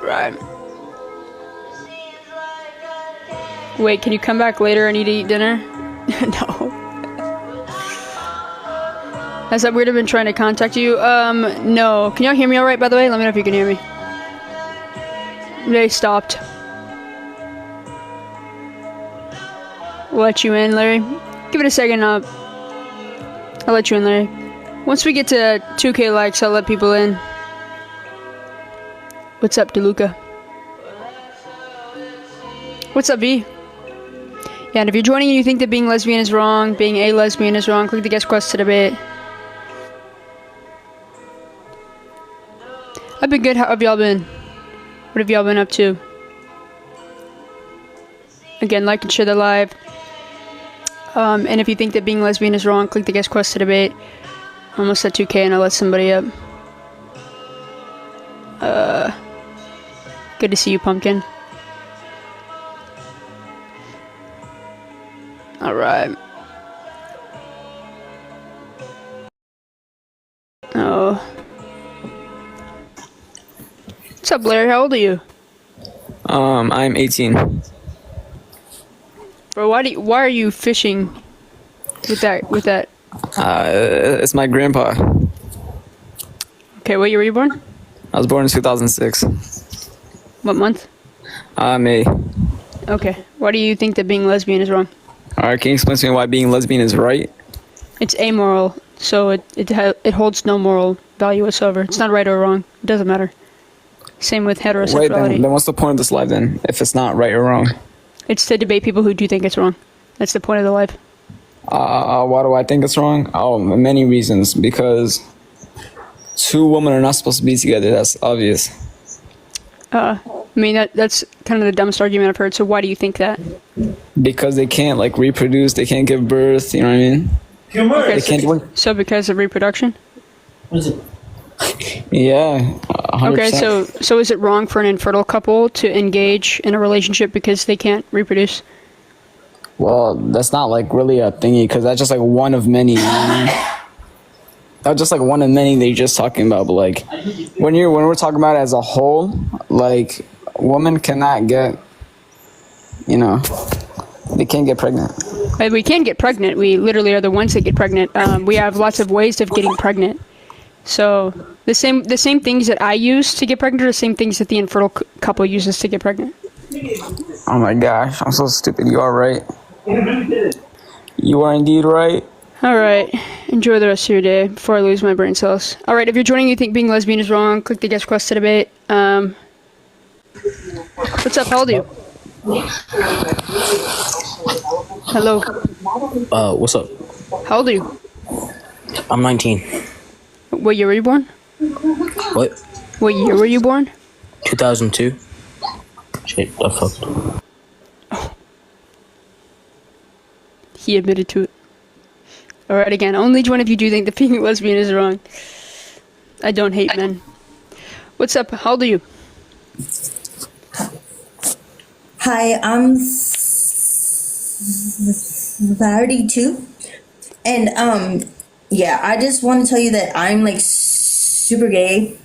Alright. Wait, can you come back later? I need to eat dinner? No. Has that weirdo been trying to contact you? No. Can y'all hear me alright, by the way? Let me know if you can hear me. They stopped. We'll let you in, Larry. Give it a second up. I'll let you in, Larry. Once we get to 2K likes, I'll let people in. What's up, DeLuca? What's up, V? Yeah, and if you're joining and you think that being lesbian is wrong, being a lesbian is wrong, click the guest quest to debate. I've been good. How have y'all been? What have y'all been up to? Again, like and share the live. And if you think that being lesbian is wrong, click the guest quest to debate. Almost at 2K and I'll let somebody up. Good to see you, Pumpkin. Alright. Oh. What's up, Larry? How old are you? I'm 18. Bro, why are you fishing with that? It's my grandpa. Okay, what year were you born? I was born in 2006. What month? May. Okay. Why do you think that being lesbian is wrong? Alright, can you explain to me why being lesbian is right? It's amoral, so it holds no moral value whatsoever. It's not right or wrong. It doesn't matter. Same with heterosexuality. Right, then what's the point of this live then, if it's not right or wrong? It's to debate people who do think it's wrong. That's the point of the live. Why do I think it's wrong? Oh, many reasons. Because two women are not supposed to be together. That's obvious. I mean, that's kind of the dumbest argument I've heard. So why do you think that? Because they can't, like, reproduce. They can't give birth. You know what I mean? Okay, They can't. so because of reproduction? What is it? Yeah. 100%. Okay, so is it wrong for an infertile couple to engage in a relationship because they can't reproduce? Well, that's not like really a thingy, because that's just like one of many. That's just like one of many that you're just talking about. But like when we're talking about it as a whole, like women cannot get, they can't get pregnant. We can get pregnant. We literally are the ones that get pregnant. We have lots of ways of getting pregnant. So the same things that I use to get pregnant are the same things that the infertile couple uses to get pregnant. Oh my gosh, I'm so stupid. You are right. You are indeed right. All right. Enjoy the rest of your day before I lose my brain cells. All right. If you're joining, you think being lesbian is wrong, click the guest quest to debate. What's up? How old are you? Hello. What's up? How old are you? I'm 19. What year were you born? What? What year were you born? 2002. Shit, I fucked. Oh. He admitted to it. Alright, again, only join if you do think that being lesbian is wrong. I don't hate men. What's up? How old are you? Hi, I'm 32. And, yeah, I just want to tell you that I'm, like, super gay,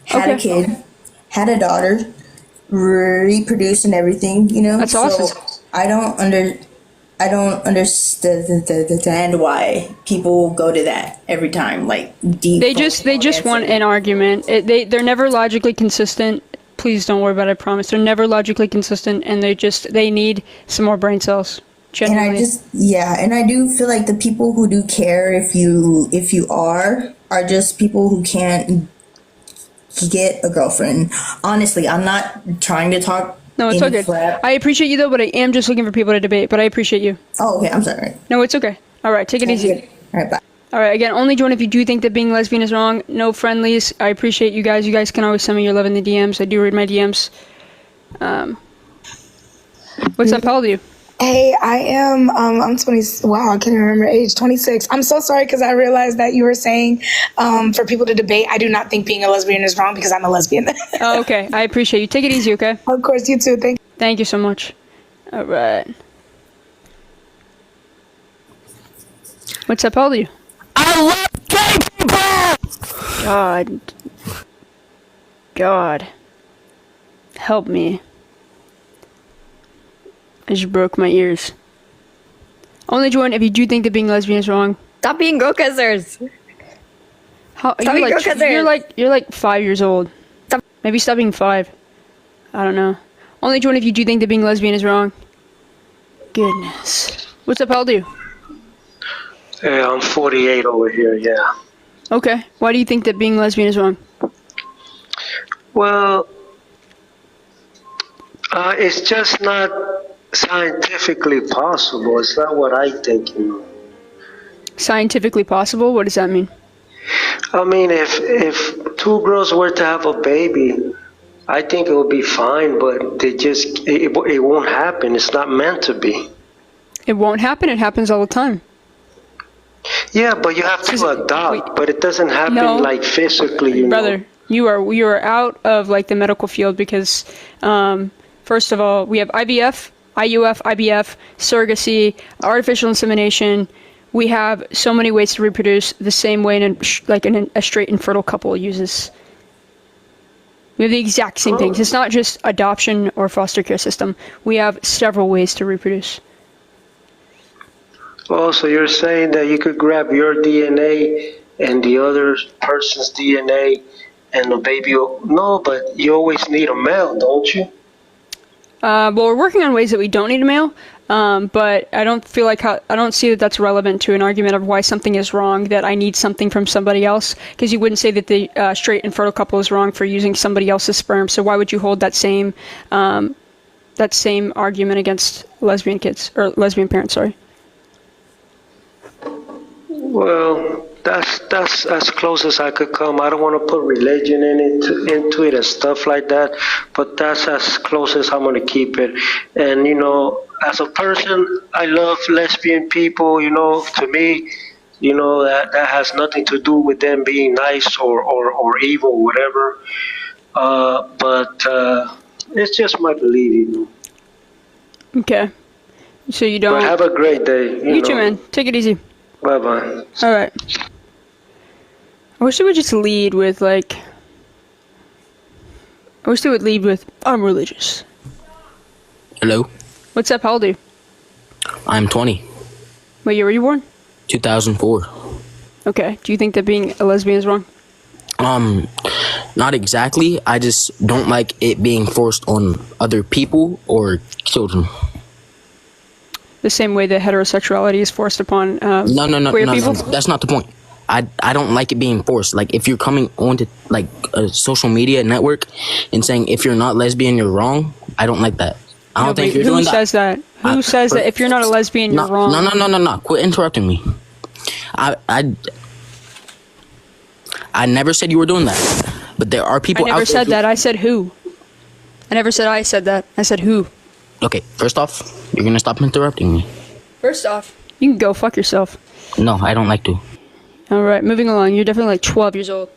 had a kid, had a daughter, reproduced and everything, That's awesome. So I don't understand why people go to that every time, like, deep. They just want an argument. They're never logically consistent. Please don't worry about it, I promise. They're never logically consistent, and they need some more brain cells. Genuinely. And I do feel like the people who do care if you are just people who can't get a girlfriend. Honestly, I'm not trying to talk. No, it's all good. I appreciate you though, but I am just looking for people to debate. But I appreciate you. Oh, okay. I'm sorry. No, it's okay. All right, take it easy. All right, bye. All right, again, only join if you do think that being lesbian is wrong. No friendlies. I appreciate you guys. You guys can always send me your love in the DMs. I do read my DMs. What's up? How old are you? Hey, I am, I'm 20, wow, I can't even remember age, 26. I'm so sorry because I realized that you were saying for people to debate. I do not think being a lesbian is wrong because I'm a lesbian. Oh, okay. I appreciate you. Take it easy, okay? Of course, you too. Thank you so much. All right. What's up? How old are you? I love gay people! God. Help me. I just broke my ears. Only join if you do think that being lesbian is wrong. Stop being go kissers. How, Stop being go-kissers. you're like 5 years old. Stop. Maybe stop being 5. I don't know. Only join if you do think that being lesbian is wrong. Goodness. What's up, how old are you? Hey, I'm 48 over here, yeah. Okay. Why do you think that being lesbian is wrong? Well, it's just not scientifically possible. It's not what I think, you know. Scientifically possible? What does that mean? I mean, if two girls were to have a baby, I think it would be fine, but it won't happen. It's not meant to be. It won't happen. It happens all the time. Yeah, but you have to adopt, but it doesn't happen like physically, you Brother, know. you are out of like the medical field because, first of all, we have IVF, IUF, IBF, surrogacy, artificial insemination. We have so many ways to reproduce the same way a straight infertile couple uses. We have the exact same things. It's not just adoption or foster care system. We have several ways to reproduce. Oh, so you're saying that you could grab your DNA and the other person's DNA and the baby will... No, but you always need a male, don't you? Well, we're working on ways that we don't need a male, but I don't feel like I don't see that that's relevant to an argument of why something is wrong, that I need something from somebody else, because you wouldn't say that the straight infertile couple is wrong for using somebody else's sperm, so why would you hold that same argument against lesbian kids, or lesbian parents, sorry? Well, that's as close as I could come. I don't want to put religion into it and stuff like that, but that's as close as I'm going to keep it. And, you know, as a person, I love lesbian people. You know, to me, you know, that has nothing to do with them being nice or evil, whatever. But it's just my belief, you know. Okay. So you don't... But have a great day. You too, man. Take it easy. Bye-bye. All right. I wish they would just lead with, like... I wish they would lead with, I'm religious. Hello? What's up? How old are you? I'm 20. What year were you born? 2004. Okay. Do you think that being a lesbian is wrong? Not exactly. I just don't like it being forced on other people or children. The same way that heterosexuality is forced upon queer people? No. That's not the point. I don't like it being forced. Like, if you're coming onto like a social media network and saying if you're not lesbian you're wrong, I don't like that. I don't think you're doing that. Who says that? Who says that if you're not a lesbian you're wrong? No. Quit interrupting me. I never said you were doing that. But there are people out there. I never said that. I said who. I never said I said that. I said who. Okay, first off, you're gonna stop interrupting me. First off, you can go fuck yourself. No, I don't like to. Alright, moving along. You're definitely like 12 years old.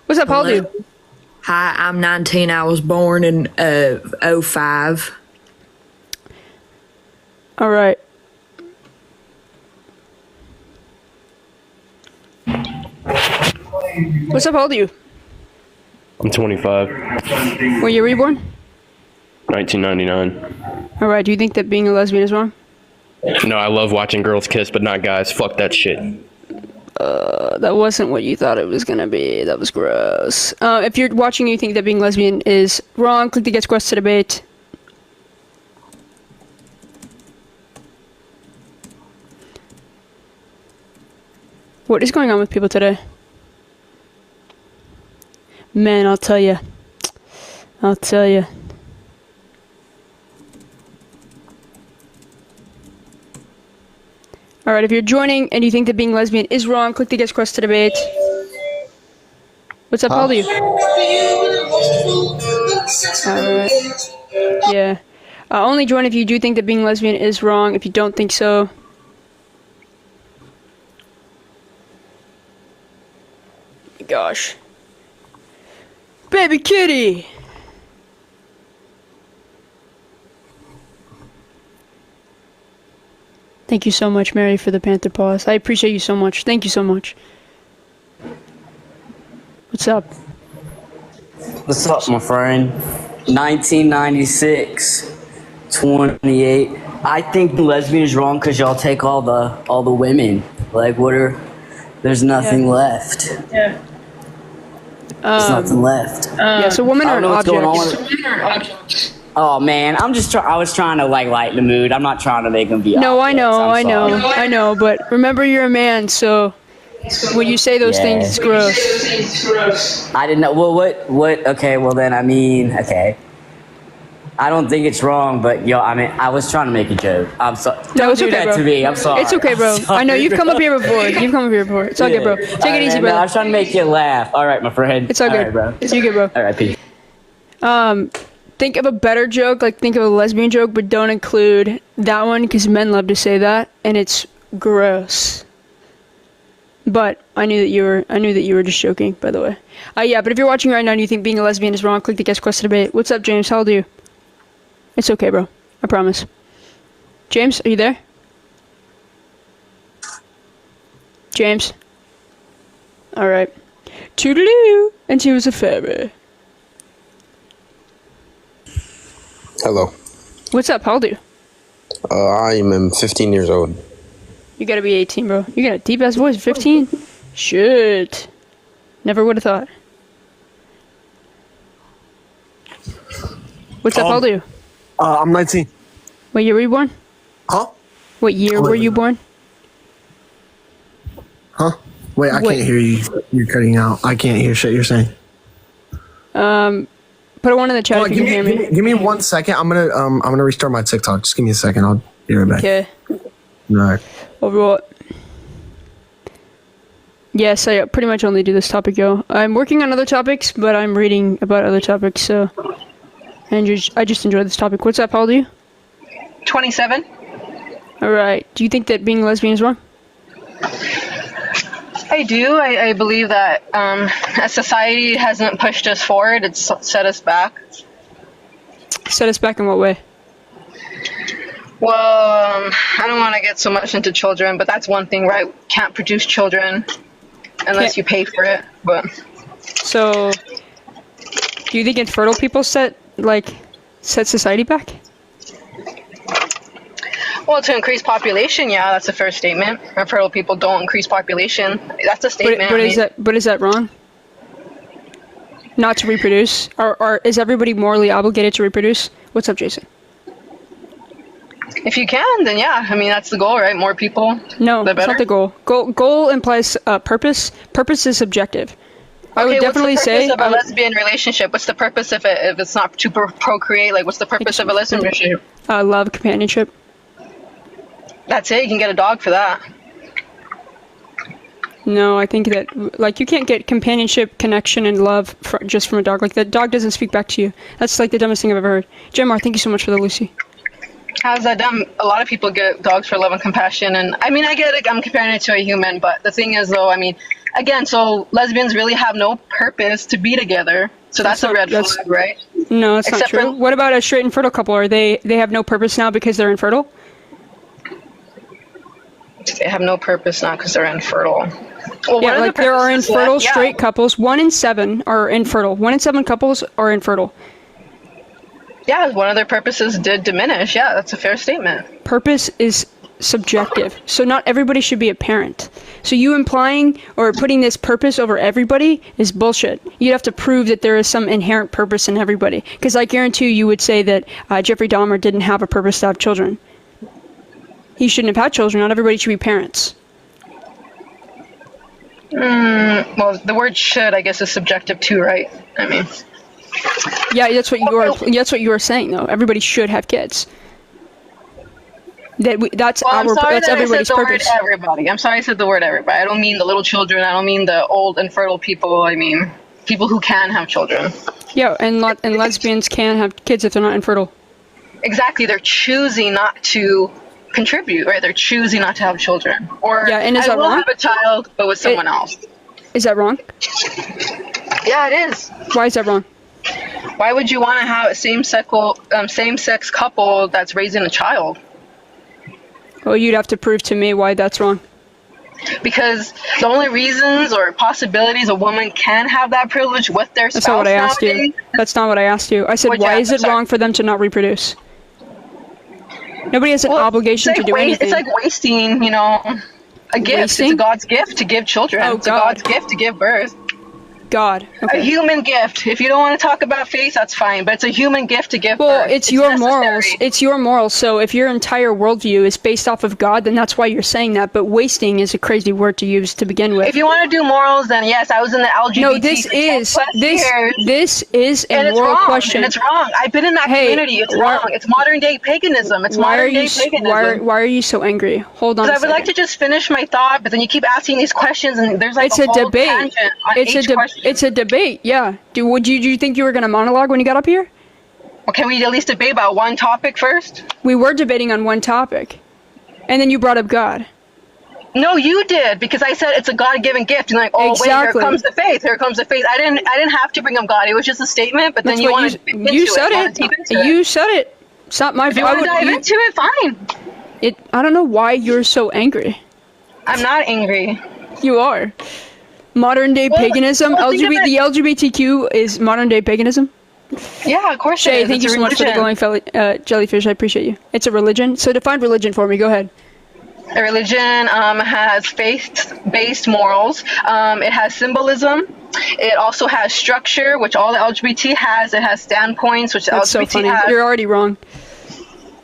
What's up, how old are you? Hi, I'm 19. I was born in 05. Alright. What's up, how old are you? I'm 25. What year were you born? 1999. Alright, do you think that being a lesbian is wrong? No, I love watching girls kiss, but not guys. Fuck that shit. That wasn't what you thought it was gonna be. That was gross. If you're watching and you think that being lesbian is wrong, click the Get Squares to Debate. What is going on with people today? Man, I'll tell you. Alright, if you're joining and you think that being lesbian is wrong, click the Get Squares to Debate. What's up, how old are you? Alright. Yeah. Only join if you do think that being lesbian is wrong. If you don't think so... Gosh. Baby kitty! Thank you so much, Mary, for the Panther Paws. I appreciate you so much. Thank you so much. What's up? What's up, my friend? 1996, 28. I think lesbian is wrong because y'all take all the women. Like, there's nothing left. Yeah. There's nothing left. Yeah, so women I are don't know what's going on. objects. Oh man, I was trying to like lighten the mood. I'm not trying to make them be. No, objects. I know, but remember you're a man, so when you say those things, it's gross. I didn't know. Well, what? Okay, well then, I mean, okay. I don't think it's wrong, but I was trying to make a joke. I'm sorry. No, it's Don't do okay, that bro. to me. I'm sorry. It's okay, bro. I'm sorry, I know you've come up here before. It's all good, bro. Yeah. Take it easy, bro. No, I was trying to make you laugh. All right, my friend. It's all good, bro. You good, bro. All right, peace. Think of a better joke, like think of a lesbian joke, but don't include that one because men love to say that, and it's gross. But I knew that you were just joking, by the way. Yeah, but if you're watching right now and you think being a lesbian is wrong, click the guest question debate. What's up, James? How old are you? It's okay, bro. I promise. James, are you there? James? Alright. Toodaloo! And she was a fairy. Hello. What's up? How old are you? I am 15 years old. You gotta be 18, bro. You got a deep ass voice. 15? Shit. Never would have thought. What's up? How old are you? I'm 19. What year were you born? Huh? What year were you born? Huh? Wait, I can't hear you. You're cutting out. I can't hear shit you're saying. Put a one in the chat if you can hear me. Give me 1 second. I'm gonna restart my TikTok. Just give me a second. I'll be right back. Okay. All right. Alright. Yes, I pretty much only do this topic, yo. I'm working on other topics, but I'm reading about other topics, so... And I just enjoy this topic. What's up? How old are you? 27. Alright. Do you think that being a lesbian is wrong? I do. I believe that as society hasn't pushed us forward, it's set us back. Set us back in what way? Well, I don't want to get so much into children, but that's one thing, right? Can't produce children unless you pay for it. But so, do you think infertile people set society back? Well, to increase population, yeah, that's the first statement. Infertile people don't increase population. That's a statement. But is that wrong? Not to reproduce, or is everybody morally obligated to reproduce? What's up, Jason? If you can, then yeah. I mean, that's the goal, right? More people. No, the that's not the goal. Goal implies purpose. Purpose is subjective. I would definitely say. What's the purpose of a lesbian relationship? What's the purpose if it's not to procreate? Like, what's the purpose of a lesbian relationship? Love, companionship. That's it. You can get a dog for that. No, I think that you can't get companionship, connection, and love just from a dog. Like that dog doesn't speak back to you. That's like the dumbest thing I've ever heard. Jemar, thank you so much for the Lucy. How's that dumb? A lot of people get dogs for love and compassion, and I mean, I get it. I'm comparing it to a human, but the thing is, though, I mean, again, so lesbians really have no purpose to be together. So that's a red flag, right? No, that's not true. What about a straight infertile couple? Are they have no purpose now because they're infertile? They have no purpose now because they're infertile. Well, yeah, like there are infertile straight couples. 1 in 7 are infertile. 1 in 7 couples are infertile. Yeah, one of their purposes did diminish. Yeah, that's a fair statement. Purpose is subjective. So not everybody should be a parent. So you implying or putting this purpose over everybody is bullshit. You'd have to prove that there is some inherent purpose in everybody. Because I guarantee you would say that Jeffrey Dahmer didn't have a purpose to have children. He shouldn't have had children. Not everybody should be parents. Well, the word "should," I guess, is subjective too, right? I mean, yeah, that's what you are. That's what you are saying, though. Everybody should have kids. That's everybody's purpose. Everybody. I'm sorry I said the word everybody. I don't mean the little children. I don't mean the old infertile people. I mean people who can have children. Yeah, and lesbians can have kids if they're not infertile. Exactly. They're choosing not to contribute, right? They're choosing not to have children. Or yeah, and is that wrong? wrong? Have a child, but with someone else. Is that wrong? Yeah, it is. Why is that wrong? Why would you want to have a same-sex couple that's raising a child? Well, you'd have to prove to me why that's wrong. Because the only reasons or possibilities a woman can have that privilege with their spouse That's not what I asked nowadays, you. That's not what I asked you. I said, Well, why yeah, is it sorry. wrong for them to not reproduce? Nobody has an obligation it's to like do anything. It's like wasting, you know, a gift. Wasting? It's a God's gift to give children. Oh, it's a God. God's gift to give birth. God. A Okay. human gift. If you don't want to talk about faith, that's fine. But it's a human gift to give Well, birth. it's your necessary. morals. It's your morals. So if your entire worldview is based off of God, then that's why you're saying that. But wasting is a crazy word to use to begin with. If you want to do morals, then yes, I was in the LGBT. No, this for 10 is plus years, this is a and it's moral wrong. question. And it's wrong. I've been in that community. It's wrong. It's modern day paganism. It's modern day paganism. Why are you so angry? Hold on. Because I would like to just finish my thought, but then you keep asking these questions, and there's like It's a a whole debate. tangent on It's each question. it's a debate. Yeah. Do you think you were gonna monologue when you got up here? Well, can we at least debate about one topic first? We were debating on one topic, and then you brought up God. No, you did, because I said it's a God-given gift, and like, oh Exactly. wait, here comes the faith. Here comes the faith. I didn't have to bring up God. It was just a statement, but then That's you what wanted to you said it. You said it. It's not my If you fault. want to dive into it, fine. I don't know why you're so angry. I'm not angry. You are. Modern day paganism. think of The LGBTQ is modern day paganism. Yeah, of course. Shay, it is. thank It's you a so much for the religion. glowing jellyfish. I appreciate you. It's a religion. So define religion for me. Go ahead. A religion has faith-based morals. It has symbolism. It also has structure, which all the LGBT has. It has standpoints, which the That's so LGBT funny. has. You're already wrong.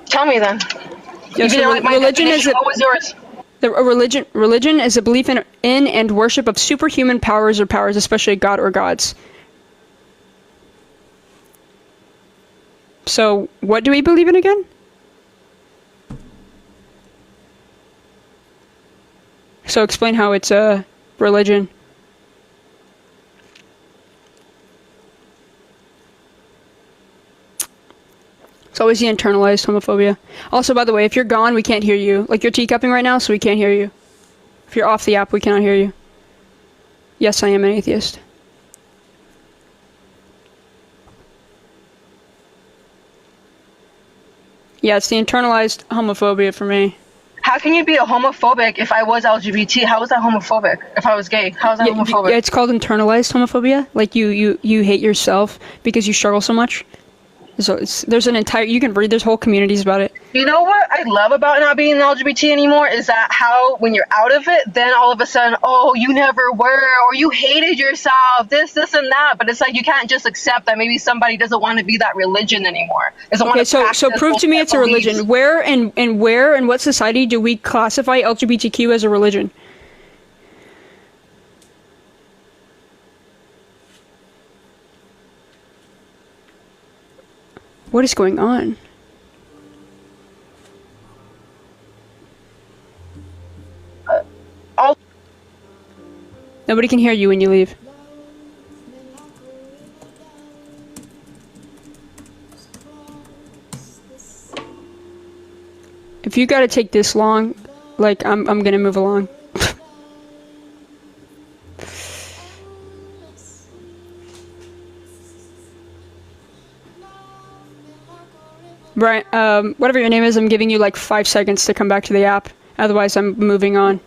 Tell me then. Yeah, You so didn't like my religion is definition. What was yours? Religion is a belief in and worship of superhuman powers or powers, especially God or gods. So, what do we believe in again? So explain how it's a religion. It's always the internalized homophobia. Also, by the way, if you're gone, we can't hear you. Like, you're teacupping right now, so we can't hear you. If you're off the app, we cannot hear you. Yes, I am an atheist. Yeah, it's the internalized homophobia for me. How can you be a homophobic if I was LGBT? How was that homophobic? If I was gay, how was that homophobic? Yeah, it's called internalized homophobia. Like, you hate yourself because you struggle so much. So there's an entire, you can read, there's whole communities about it. You know what I love about not being LGBT anymore is that how when you're out of it, then all of a sudden, oh, you never were, or you hated yourself, this and that. But it's like you can't just accept that maybe somebody doesn't want to be that religion anymore. Okay, so prove to me it's a religion. Where and what society do we classify LGBTQ as a religion? What is going on? Nobody can hear you when you leave. If you gotta take this long, like, I'm gonna move along. Brian, whatever your name is, I'm giving you like 5 seconds to come back to the app. Otherwise, I'm moving on.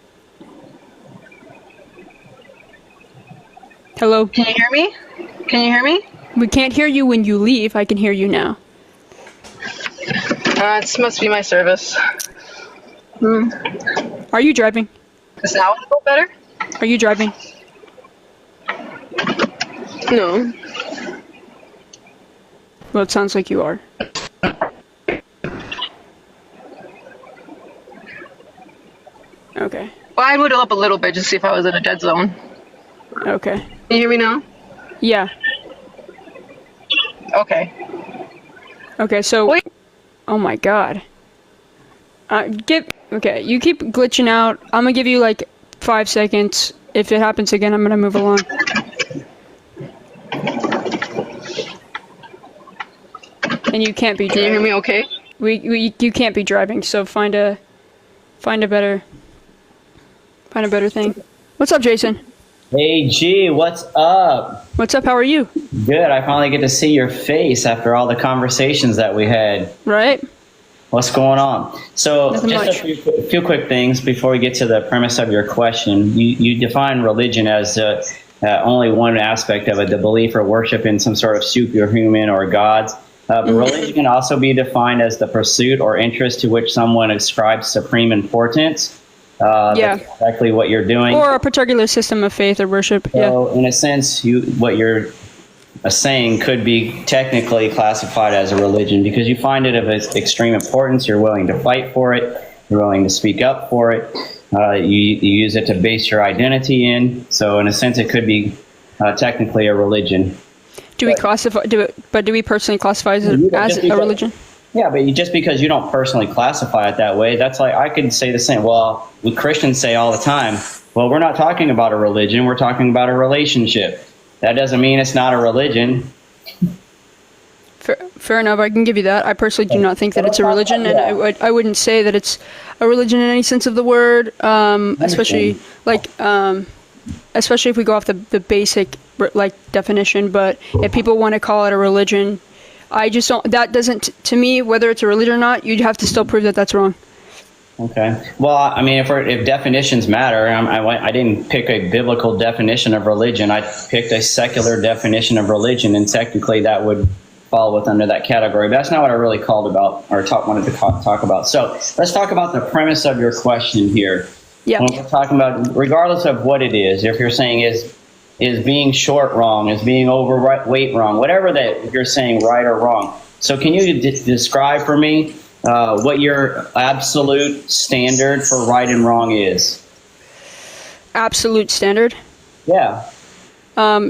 Hello? Can you hear me? Can you hear me? We can't hear you when you leave. I can hear you now. It must be my service. Are you driving? Is now a little better? Are you driving? No. Well, it sounds like you are. Okay. Well, I moved it up a little bit just to see if I was in a dead zone. Okay. Can you hear me now? Yeah. Okay. Okay, so... Wait. Oh my god. Okay, you keep glitching out. I'm gonna give you like 5 seconds. If it happens again, I'm gonna move along. And you can't be driving. Can you hear me okay? You can't be driving, so find a better thing. What's up, Jason? Hey G, what's up? What's up? How are you? Good. I finally get to see your face after all the conversations that we had. Right? What's going on? So, Nothing just much. a few quick things before we get to the premise of your question. You define religion as only one aspect of it, the belief or worship in some sort of superhuman or gods. But religion can also be defined as the pursuit or interest to which someone ascribes supreme importance. Yeah. That's exactly what you're doing. Or a particular system of faith or worship. So, in a sense, what you're saying could be technically classified as a religion because you find it of extreme importance. You're willing to fight for it. You're willing to speak up for it. You use it to base your identity in. So, in a sense, it could be technically a religion. Do we personally classify it as a religion? Yeah, but just because you don't personally classify it that way, that's like I could say the same. Well, we Christians say all the time, well, we're not talking about a religion, we're talking about a relationship. That doesn't mean it's not a religion. Fair enough, I can give you that. I personally do not think that it's a religion, and I wouldn't say that it's a religion in any sense of the word, especially if we go off the basic definition. But if people want to call it a religion, I just don't. That doesn't, to me, whether it's a religion or not, you'd have to still prove that that's wrong. Okay. Well, I mean, if definitions matter, I didn't pick a biblical definition of religion. I picked a secular definition of religion, and technically that would fall under that category. But that's not what I really called about or wanted to talk about. So let's talk about the premise of your question here. Yeah. When we're talking about, regardless of what it is, if you're saying is being short wrong, is being overweight wrong, whatever that you're saying, right or wrong. So can you describe for me what your absolute standard for right and wrong is? Absolute standard? Yeah.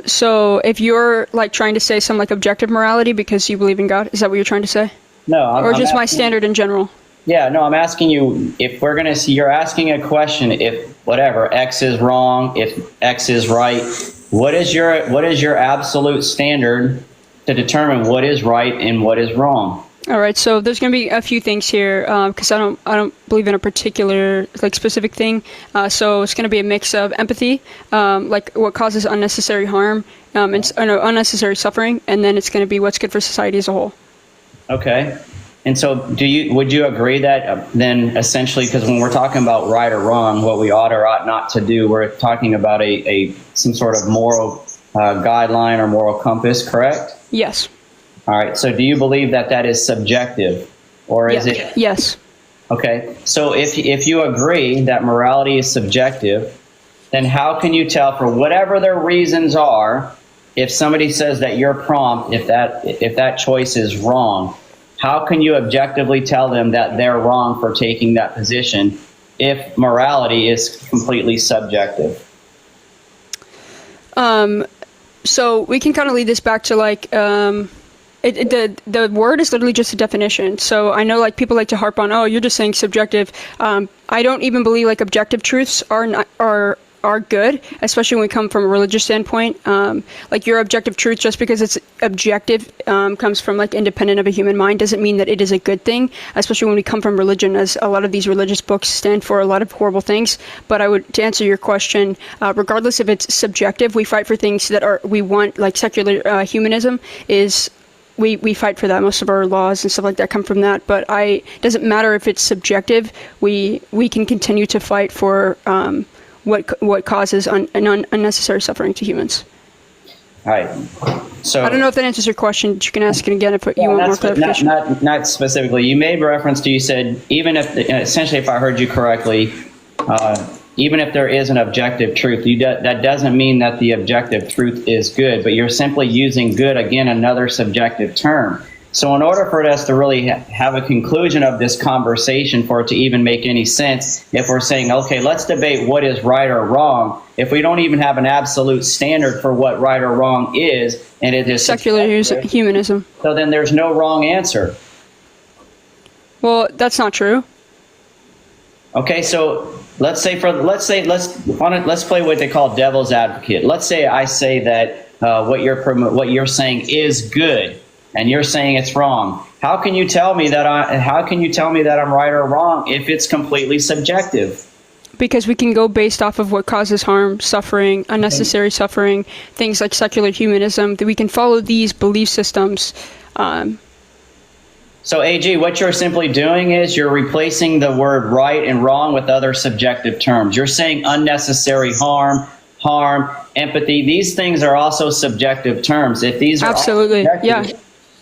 So if you're trying to say some objective morality because you believe in God, is that what you're trying to say? No. Or just my standard in general? Yeah, no, I'm asking you, if we're going to see, you're asking a question, if whatever, X is wrong, if X is right, what is your absolute standard to determine what is right and what is wrong? All right, so there's going to be a few things here because I don't believe in a particular specific thing. So it's going to be a mix of empathy, what causes unnecessary harm, and unnecessary suffering, and then it's going to be what's good for society as a whole. Okay. And so would you agree that then essentially, because when we're talking about right or wrong, what we ought or ought not to do, we're talking about some sort of moral guideline or moral compass, correct? Yes. All right. So do you believe that is subjective, or is it? Yes. Okay. So if you agree that morality is subjective, then how can you tell, for whatever their reasons are, if somebody says that your prompt, if that choice is wrong, how can you objectively tell them that they're wrong for taking that position if morality is completely subjective? So we can kind of lead this back to the word is literally just a definition. So I know people like to harp on, oh, you're just saying subjective. I don't even believe objective truths are good, especially when we come from a religious standpoint. Your objective truth, just because it's objective, comes from independent of a human mind, doesn't mean that it is a good thing, especially when we come from religion, as a lot of these religious books stand for a lot of horrible things. But to answer your question, regardless if it's subjective, we fight for things that we want, secular humanism is. We fight for that. Most of our laws and stuff like that come from that. But it doesn't matter if it's subjective. We can continue to fight for what causes unnecessary suffering to humans. All right. So I don't know if that answers your question. You can ask it again if you want more clarification. Not specifically. You made reference to, you said, even if, essentially, if I heard you correctly, even if there is an objective truth, that doesn't mean that the objective truth is good, but you're simply using good, again, another subjective term. So in order for us to really have a conclusion of this conversation, for it to even make any sense, if we're saying, okay, let's debate what is right or wrong, if we don't even have an absolute standard for what right or wrong is, and it is secular humanism, so then there's no wrong answer. Well, that's not true. Okay, so let's play what they call devil's advocate. Let's say I say that what you're saying is good, and you're saying it's wrong. How can you tell me that I'm right or wrong if it's completely subjective? Because we can go based off of what causes harm, suffering, unnecessary suffering, things like secular humanism. That we can follow these belief systems. So AG, what you're simply doing is you're replacing the word right and wrong with other subjective terms. You're saying unnecessary harm, empathy. These things are also subjective terms. If these are absolutely, yeah.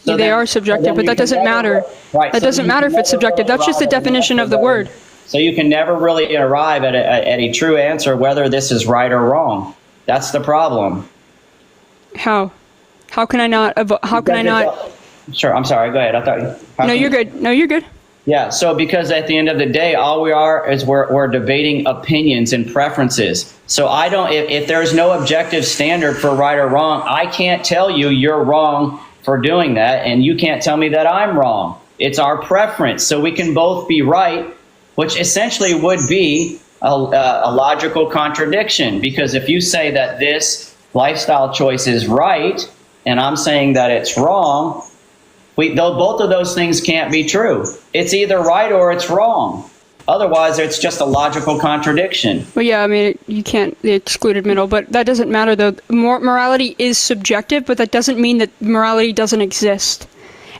So they are subjective, but that doesn't matter. Right. That doesn't matter if it's subjective. That's just the definition of the word. So you can never really arrive at a true answer whether this is right or wrong. That's the problem. How can I not? Sure. I'm sorry. Go ahead. I thought. No, you're good. No, you're good. Yeah. So because at the end of the day, all we are is we're debating opinions and preferences. So I don't. If there's no objective standard for right or wrong, I can't tell you you're wrong for doing that, and you can't tell me that I'm wrong. It's our preference. So we can both be right, which essentially would be a logical contradiction. Because if you say that this lifestyle choice is right, and I'm saying that it's wrong, both of those things can't be true. It's either right or it's wrong. Otherwise, it's just a logical contradiction. Well, yeah, I mean, you can't, the excluded middle, but that doesn't matter, though. Morality is subjective, but that doesn't mean that morality doesn't exist,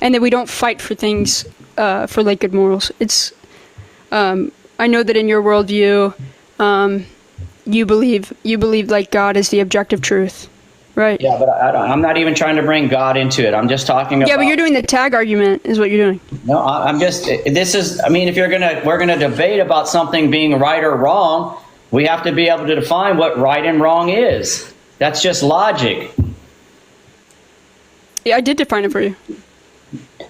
and that we don't fight for things for like good morals. It's, I know that in your worldview, you believe like God is the objective truth, right? Yeah, but I'm not even trying to bring God into it. I'm just talking about... Yeah, but you're doing the tag argument is what you're doing. No, I'm just... This is... I mean, if we're gonna debate about something being right or wrong, we have to be able to define what right and wrong is. That's just logic. Yeah, I did define it for you.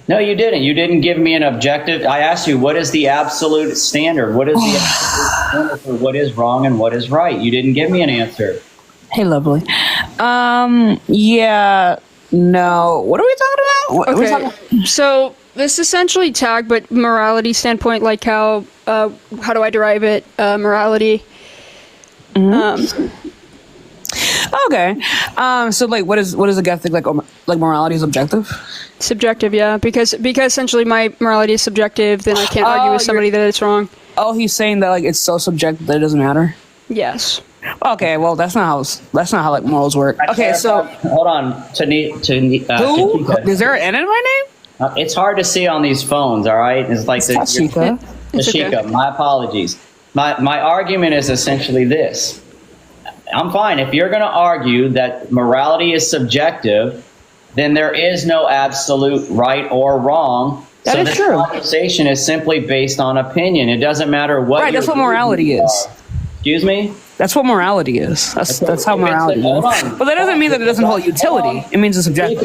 No, you didn't. You didn't give me an objective. I asked you, what is the absolute standard? What is the absolute standard for what is wrong and what is right? You didn't give me an answer. Hey, lovely. Yeah, no. What are we talking about? Okay, so this essentially tag, but morality standpoint, like how do I derive it? Morality. Okay. So like, what is a guy think like morality is objective? Subjective, yeah. Because essentially my morality is subjective, then I can't argue with somebody that it's wrong. Oh, he's saying that like it's so subjective that it doesn't matter. Yes. Okay, well that's not how like morals work. Okay, so hold on. Who? Is there an N in my name? It's hard to see on these phones. All right, it's like Tashika. Tashika. Okay. My apologies. My argument is essentially this. I'm fine if you're going to argue that morality is subjective, then there is no absolute right or wrong. That is true. The conversation is simply based on opinion. It doesn't matter what. Right. That's what morality is. Excuse me? That's what morality is. That's how morality is. But that doesn't mean that it doesn't hold utility. It means it's subjective.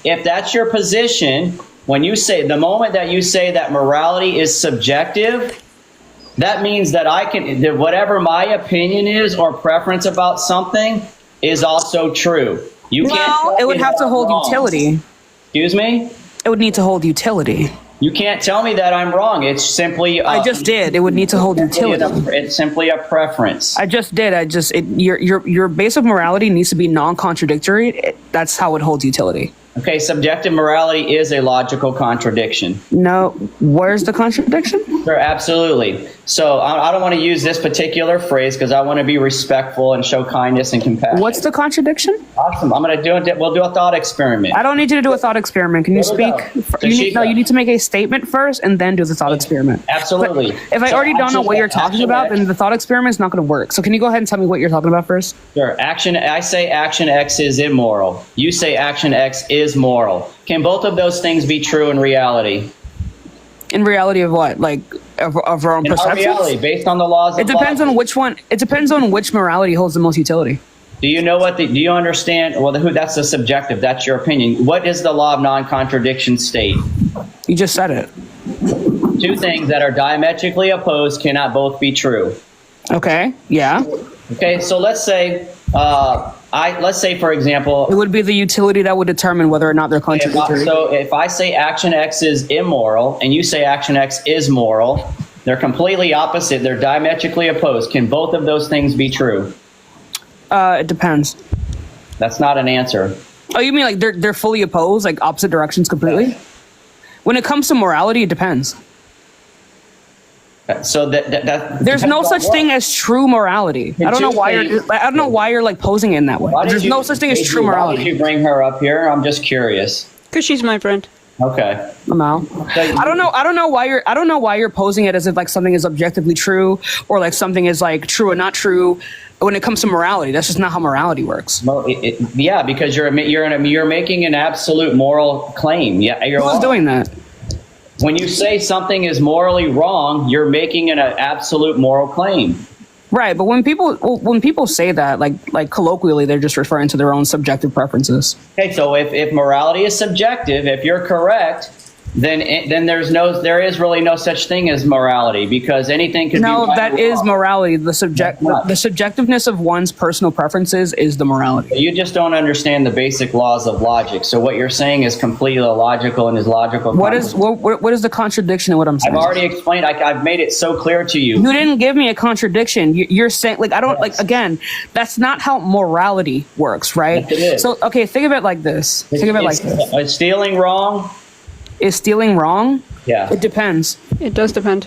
If that's your position, when you say, the moment that you say that morality is subjective, that means that that whatever my opinion is or preference about something is also true. You can't. It would have to hold utility. Excuse me? It would need to hold utility. You can't tell me that I'm wrong. It's simply... I just did. It would need to hold utility. It's simply a preference. I just did. Your base of morality needs to be non-contradictory. That's how it holds utility. Okay, subjective morality is a logical contradiction. No, where's the contradiction? Sure, absolutely. So I don't want to use this particular phrase because I want to be respectful and show kindness and compassion. What's the contradiction? Awesome. I'm going to do it. We'll do a thought experiment. I don't need you to do a thought experiment. Can you speak? You need to make a statement first and then do the thought experiment. Absolutely. But if I already don't know what you're talking about, then the thought experiment is not going to work. So can you go ahead and tell me what you're talking about first? Sure. I say action X is immoral. You say action X is moral. Can both of those things be true in reality? In reality of what? Like of our own perceptions? In reality, based on the laws of It depends on which one. It depends on which morality holds the most utility. Do you know do you understand? Well, that's the subjective. That's your opinion. What does the law of non-contradiction state? You just said it. Two things that are diametrically opposed cannot both be true. Okay. Yeah. Okay. So let's say, for example, it would be the utility that would determine whether or not they're contradictory. So if I say action X is immoral and you say action X is moral, they're completely opposite. They're diametrically opposed. Can both of those things be true? It depends. That's not an answer. Oh, you mean like they're fully opposed, like opposite directions completely? When it comes to morality, it depends. So there's no such thing as true morality. I don't know why you're like posing it in that way. There's no such thing as true morality. Why did you bring her up here? I'm just curious. Because she's my friend. Okay. I'm out. I don't know. I don't know why you're posing it as if like something is objectively true or like something is like true or not true. When it comes to morality, that's just not how morality works. Well, yeah, because you're making an absolute moral claim. Yeah, Who's doing that? When you say something is morally wrong, you're making an absolute moral claim. Right, but when people say that, like colloquially, they're just referring to their own subjective preferences. Okay, so if morality is subjective, if you're correct, then there is really no such thing as morality, because anything could be right. No, that is morality. The subjectiveness of one's personal preferences is the morality. You just don't understand the basic laws of logic. So what you're saying is completely illogical and is logical. What is the contradiction in what I'm saying? I've already explained. I've made it so clear to you. You didn't give me a contradiction. You're saying like I don't like again. That's not how morality works, right? Yes, it is. So okay, think of it like this. Is stealing wrong? Is stealing wrong? Yeah. It depends. It does depend.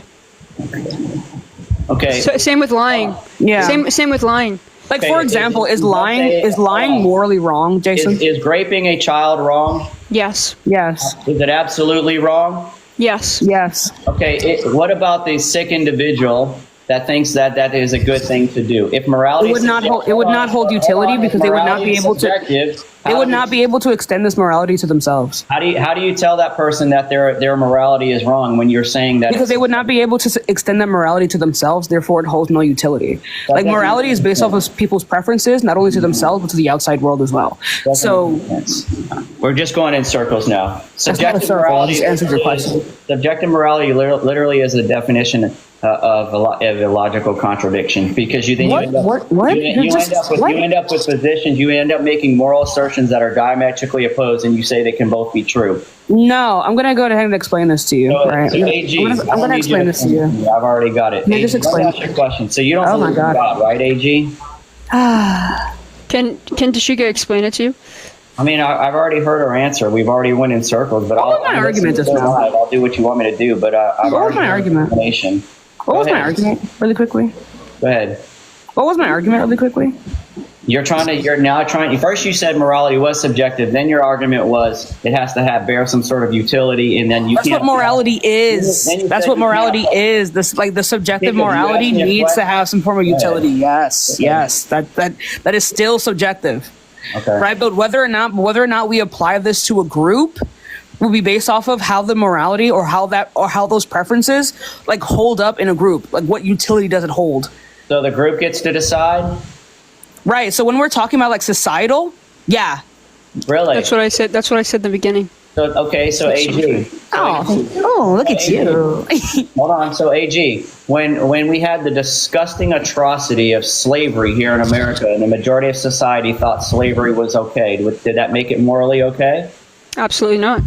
Okay. So, same with lying. Yeah. Same with lying. Like for example, is lying morally wrong, Jason? Is raping a child wrong? Yes. Yes. Is it absolutely wrong? Yes. Yes. Okay. What about the sick individual that thinks that is a good thing to do? If morality it would not hold utility because they would not be able to. They would not be able to extend this morality to themselves. How do you tell that person that their morality is wrong when you're saying that? Because they would not be able to extend that morality to themselves. Therefore, it holds no utility. Like morality is based off of people's preferences, not only to themselves but to the outside world as well. So we're just going in circles now. Subjective morality. I just answered your question. Subjective morality literally is a definition of a logical contradiction, because you end up with positions. You end up making moral assertions that are diametrically opposed, and you say they can both be true. No, I'm gonna go ahead and explain this to you. So, right? So AG, I'm gonna explain this to you. I've already got it. Let me just explain. Let me ask your question. So you don't believe in God, right, AG? Can Tashika explain it to you? I mean, I've already heard her answer. We've already went in circles, but What was my argument just now? I'll do what you want me to do, but I've What was my argument? What was my argument, really quickly? Go ahead. What was my argument, really quickly? First you said morality was subjective, then your argument was it has to bear some sort of utility, and then That's what morality is. That's what morality is. This like the subjective morality needs to have some form of utility. Yes, yes. That is still subjective. Okay. Right, but whether or not we apply this to a group will be based off of how the morality or how those preferences like hold up in a group. Like what utility does it hold? So the group gets to decide? Right. So when we're talking about like societal, yeah. Really? That's what I said. That's what I said in the beginning. So AG. Oh, look at you. Hold on. So AG, when we had the disgusting atrocity of slavery here in America, and the majority of society thought slavery was okay, did that make it morally okay? Absolutely not.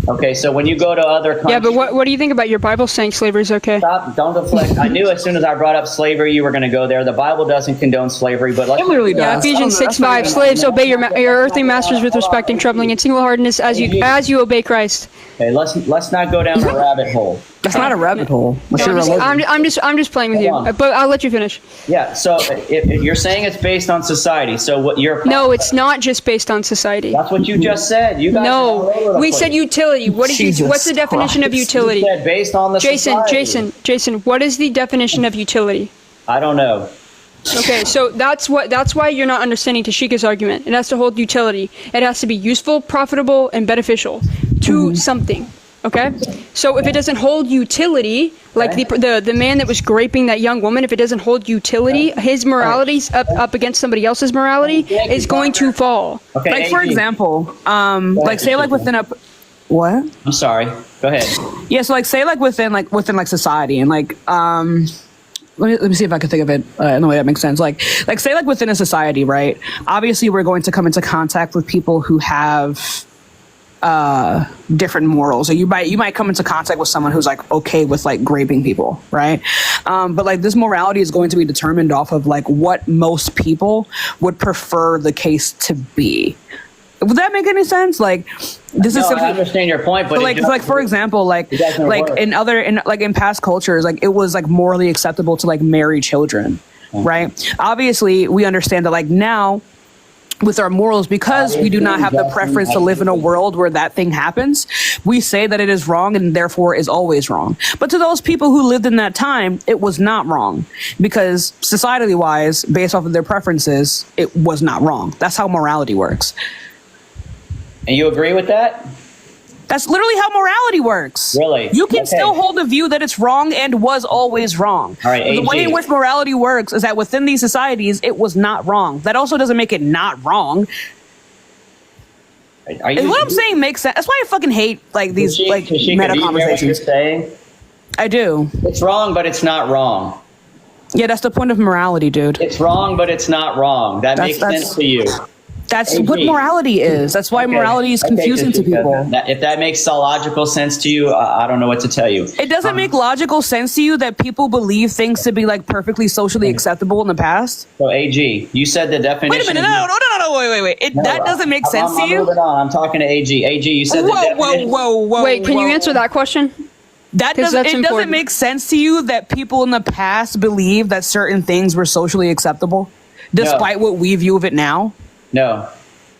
Okay, so when you go to other countries... Yeah, but what do you think about your Bible saying slavery is okay? Stop, don't deflect. I knew as soon as I brought up slavery, you were going to go there. The Bible doesn't condone slavery, but let's... It literally does. Yeah, Ephesians 6:5, slaves, obey your earthly masters with respect and trembling and single-heartedness as you obey Christ. Okay, let's not go down a rabbit hole. That's not a rabbit hole. I'm just playing with you, but I'll let you finish. Yeah, so if you're saying it's based on society, so what you're... No, it's not just based on society. That's what you just said. You guys we said utility. What's the definition of utility? You said based on the society. Jason, what is the definition of utility? I don't know. Okay, so that's why you're not understanding Tashika's argument. It has to hold utility. It has to be useful, profitable, and beneficial to something. Okay, so if it doesn't hold utility, like the man that was graping that young woman, if it doesn't hold utility, his morality's up against somebody else's morality is going to fall. Okay, like for example, like say like within a what? I'm sorry. Go ahead. Yeah, so like say like within society and like let me see if I can think of it in a way that makes sense. Like say like within a society, right? Obviously, we're going to come into contact with people who have different morals. So you might come into contact with someone who's like okay with like graping people, right? But like this morality is going to be determined off of like what most people would prefer the case to be. Would that make any sense? Like this is simply, I understand your point, but like for example, like in past cultures, like it was like morally acceptable to like marry children, right? Obviously, we understand that like now with our morals, because we do not have the preference to live in a world where that thing happens, we say that it is wrong and therefore is always wrong. But to those people who lived in that time, it was not wrong because societally wise, based off of their preferences, it was not wrong. That's how morality works. And you agree with that? That's literally how morality works. Really? You can Okay. still hold the view that it's wrong and was always wrong. All right, The way AG. in which morality works is that within these societies, it was not wrong. That also doesn't make it not wrong. Are Is what I'm saying makes sense? That's why I fucking hate like these like Tashika, meta do you hear what you're conversations. saying? I do. It's wrong, but it's not wrong. Yeah, that's the point of morality, dude. It's wrong, but it's not wrong. That makes sense to you. That's AG. what morality is. That's why Okay. morality is Okay, confusing to Tashika, people. if that makes logical sense to you, I don't know what to tell you. It doesn't make logical sense to you that people believe things to be like perfectly socially acceptable in the past. So, AG, you said the definition. Wait a minute! No! Wait! That doesn't make sense to I'm you. moving on. I'm talking to AG. AG, you said the definition. Whoa! Wait, can you answer that question? That 'Cause doesn't. that's It doesn't important. make sense to you that people in the past believed that certain things were socially acceptable, despite what we view of it now. No.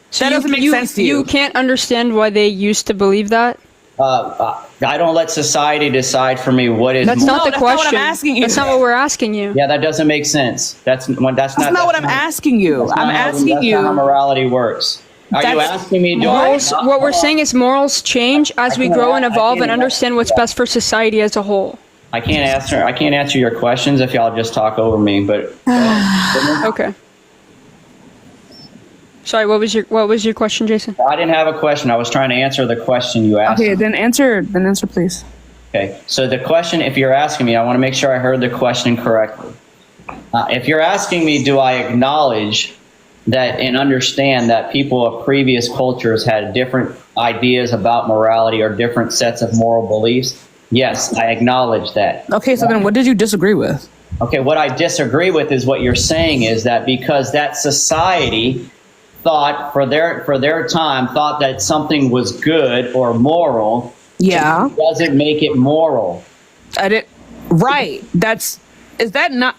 So That doesn't make sense to you. You can't understand why they used to believe that? I don't let society decide for me what is. That's not the that's not what question. I'm asking you. That's not what we're asking you. Yeah, that doesn't make sense. That's not what I'm asking you. That's I'm not how- asking that's you. not how morality works. Are you That's- asking me? Morals, what we're saying is morals change as we can't grow and a- I evolve can't and understand what's best for society as a whole. I can't answer your questions if y'all just talk over me. But Okay. Sorry, what was your question, Jason? I didn't have a question. I was trying to answer the question you asked. Okay, then answer, please. Okay, so the question, if you're asking me, I want to make sure I heard the question correctly. If you're asking me, do I acknowledge that and understand that people of previous cultures had different ideas about morality or different sets of moral beliefs? Yes, I acknowledge that. Okay, so then what did you disagree with? Okay, what I disagree with is what you're saying is that because that society thought for their time thought that something was good or moral, Yeah, doesn't make it moral. Right. Is that not?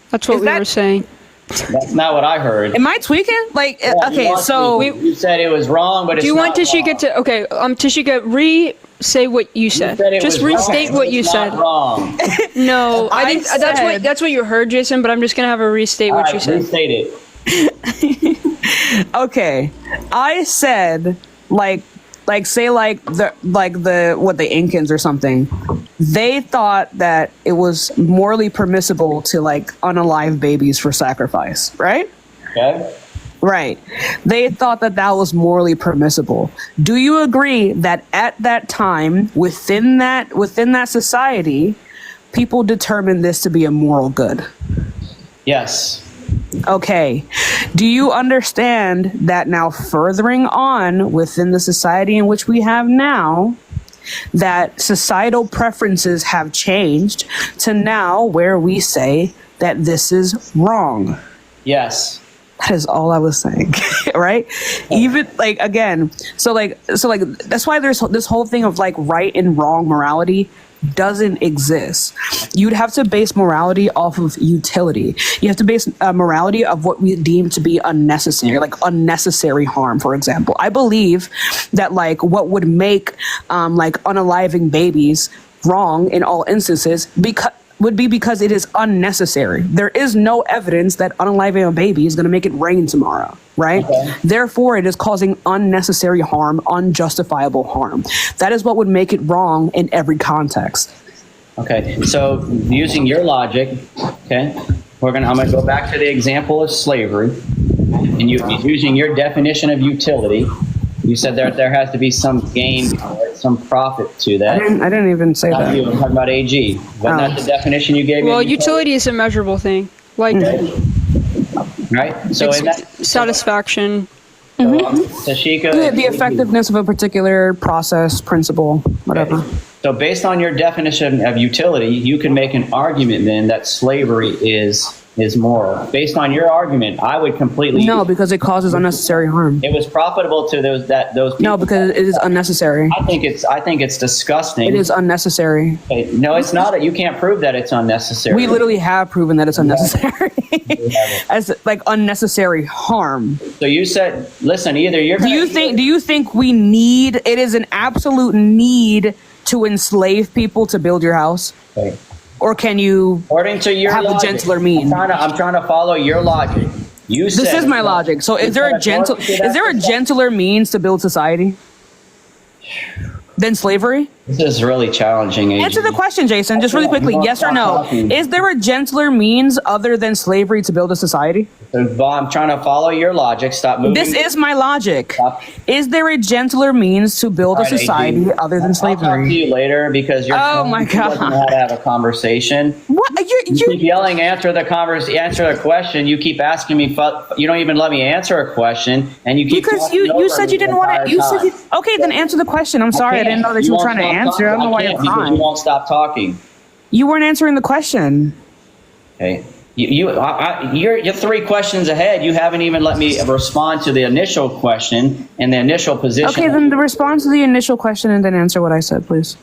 That's what we were saying. That's not what I heard. Am I tweaking? Like, okay, so you said it was wrong, but it's Do you want not Tashika wrong. to? Okay, Tashika, say what you said. said it Just was restate wrong, what but you it's said. not wrong. No, I I think said- that's what you heard, Jason. But I'm just gonna have her restate All what right, you said. restate it. okay, I said say the Incans or something. They thought that it was morally permissible to unalive babies for sacrifice, right? Okay. Right. They thought that was morally permissible. Do you agree that at that time, within that society, people determined this to be a moral good? Yes. Okay. Do you understand that now furthering on within the society in which we have now, that societal preferences have changed to now where we say that this is wrong? Yes. That is all I was saying, right? Even again, so that's why there's this whole thing of right and wrong morality doesn't exist. You'd have to base morality off of utility. You have to base morality of what we deem to be unnecessary, like unnecessary harm, for example. I believe that what would make unaliving babies wrong in all instances would be because it is unnecessary. There is no evidence that unaliving a baby is going to make it rain tomorrow, right? Okay. Therefore, it is causing unnecessary harm, unjustifiable harm. That is what would make it wrong in every context. Okay, so using your logic, okay, I'm gonna go back to the example of slavery, and using your definition of utility. You said there has to be some gain, some profit to that. I didn't even say that. I'm talking about AG. Wasn't that the definition you gave me? Well, utility is a measurable thing. Right? So it's in that satisfaction. Tashika, the effectiveness of a particular process, principle, whatever. Okay. So based on your definition of utility, you can make an argument then that slavery is is moral. Based on your argument, I would completely No, because it causes unnecessary harm. It was profitable to those people. No, because it is unnecessary. I think it's disgusting. It is unnecessary. Okay, no, it's not. You can't prove that it's unnecessary. We literally have proven that it's unnecessary. As like unnecessary harm. So you said, listen, either you're. Do you think we need? It is an absolute need to enslave people to build your house. Okay. Or can you, according to your have logic, a gentler mean? I'm trying to follow your logic. This is my logic. So is there a gentler means to build society than slavery? This is really challenging. AG. Answer the question, Jason, just really quickly. Yes or no? Is there a gentler means other than slavery to build a society? I'm trying to follow your logic. Stop moving. This is my logic. Is there a gentler means to build a society other than slavery? I'll talk to you later because you're. Oh my God! Doesn't know how to have a conversation. What you keep yelling? Answer the question. You keep asking me. You don't even let me answer a question, and you keep because you said you didn't want to. You said okay. Then answer the question. I'm sorry, I didn't know that you were trying to answer. I don't know why you're crying. You won't stop talking. You weren't answering the question. Okay. You're 3 questions ahead. You haven't even let me respond to the initial question and the initial position. Okay, then respond to the initial question and then answer what I said, please.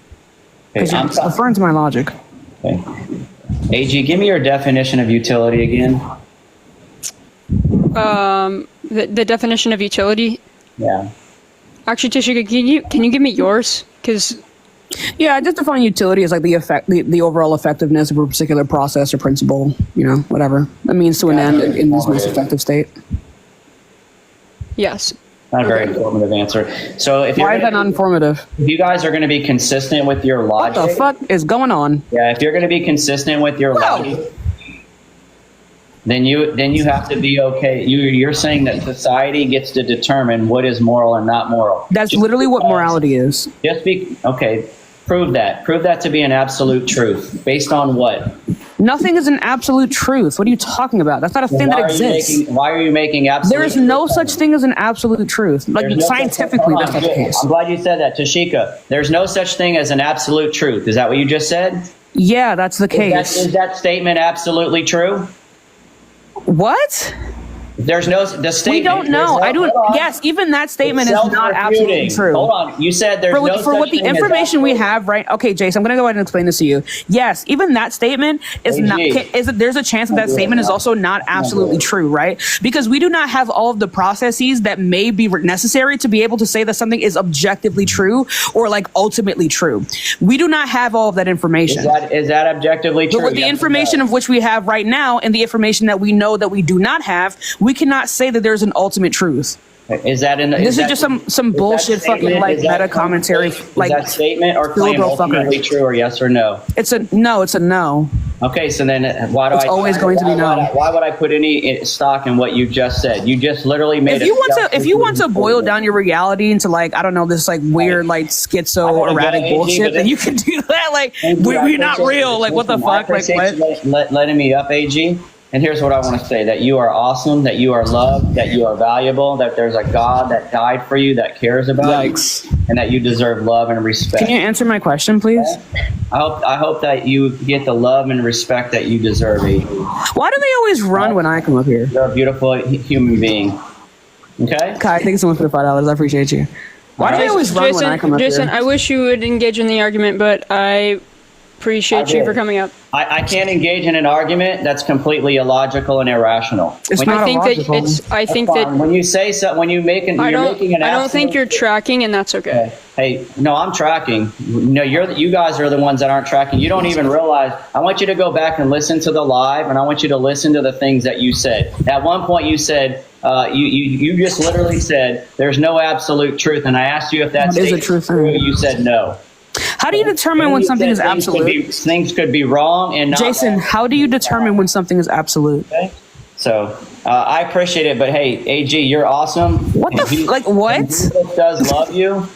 Because you're referring to my logic. Okay. AG, give me your definition of utility again. The definition of utility. Yeah. Actually, Tashika, can you give me yours? Because. Yeah, I just define utility as like the overall effectiveness of a particular process or principle, whatever. That means to an end in this most effective state. Yes. Not a very informative answer. So why is that not informative? If you guys are going to be consistent with your logic. What the fuck is going on? Yeah, if you're going to be consistent with your logic, then you have to be okay. You're saying that society gets to determine what is moral and not moral. That's literally what morality is. Okay. Prove that to be an absolute truth. Based on what? Nothing is an absolute truth. What are you talking about? That's not a thing that exists. Why are you making absolute? There is no such thing as an absolute truth. Like scientifically, that's not the case. I'm glad you said that, Tashika. There's no such thing as an absolute truth. Is that what you just said? Yeah, that's the case. Is that statement absolutely true? What? There's the statement. We don't know. I don't. Yes, even that statement is not absolutely true. Hold on. You said there's no for what the information we have, right? Okay, Jason, I'm going to go ahead and explain this to you. Yes, even that statement is not. There's a chance that statement is also not absolutely true, right? Because we do not have all of the processes that may be necessary to be able to say that something is objectively true or like ultimately true. We do not have all of that information. Is that objectively true? But with the information of which we have right now and the information that we know that we do not have, we cannot say that there's an ultimate truth. Is that in the? This is just some bullshit fucking like meta commentary. Like that statement or claim ultimately true or yes or no? It's a no. It's a no. Okay, so then why do it's always going to be no? Why would I put any stock in what you just said? You just literally made. If you want to boil down your reality into like I don't know this like weird like schizo erratic bullshit, then you can do that. Like we're not real. Like what the fuck? Like what? Letting me up, AG. And here's what I want to say, that you are awesome, that you are loved, that you are valuable, that there's a God that died for you, that cares about you, and that you deserve love and respect. Can you answer my question, please? I hope that you get the love and respect that you deserve. Why do they always run when I come up here? You're a beautiful human being. Okay? Kai, thank you so much for the $5. I appreciate you. Why do they always run when I come up here? Jason, I wish you would engage in the argument, but I appreciate you for coming up. I can't engage in an argument that's completely illogical and irrational. I think that when you say so, when you make an, I don't think you're tracking, and that's okay. Hey, no, I'm tracking. No, you guys are the ones that aren't tracking. You don't even realize. I want you to go back and listen to the live, and I want you to listen to the things that you said. At one point, you said you just literally said there's no absolute truth, and I asked you if that's true. You said no. How do you determine when something is absolute? Things could be wrong and not. Jason, how do you determine when something is absolute? Okay. So I appreciate it, but hey, AG, you're awesome. What what? Jesus does love you.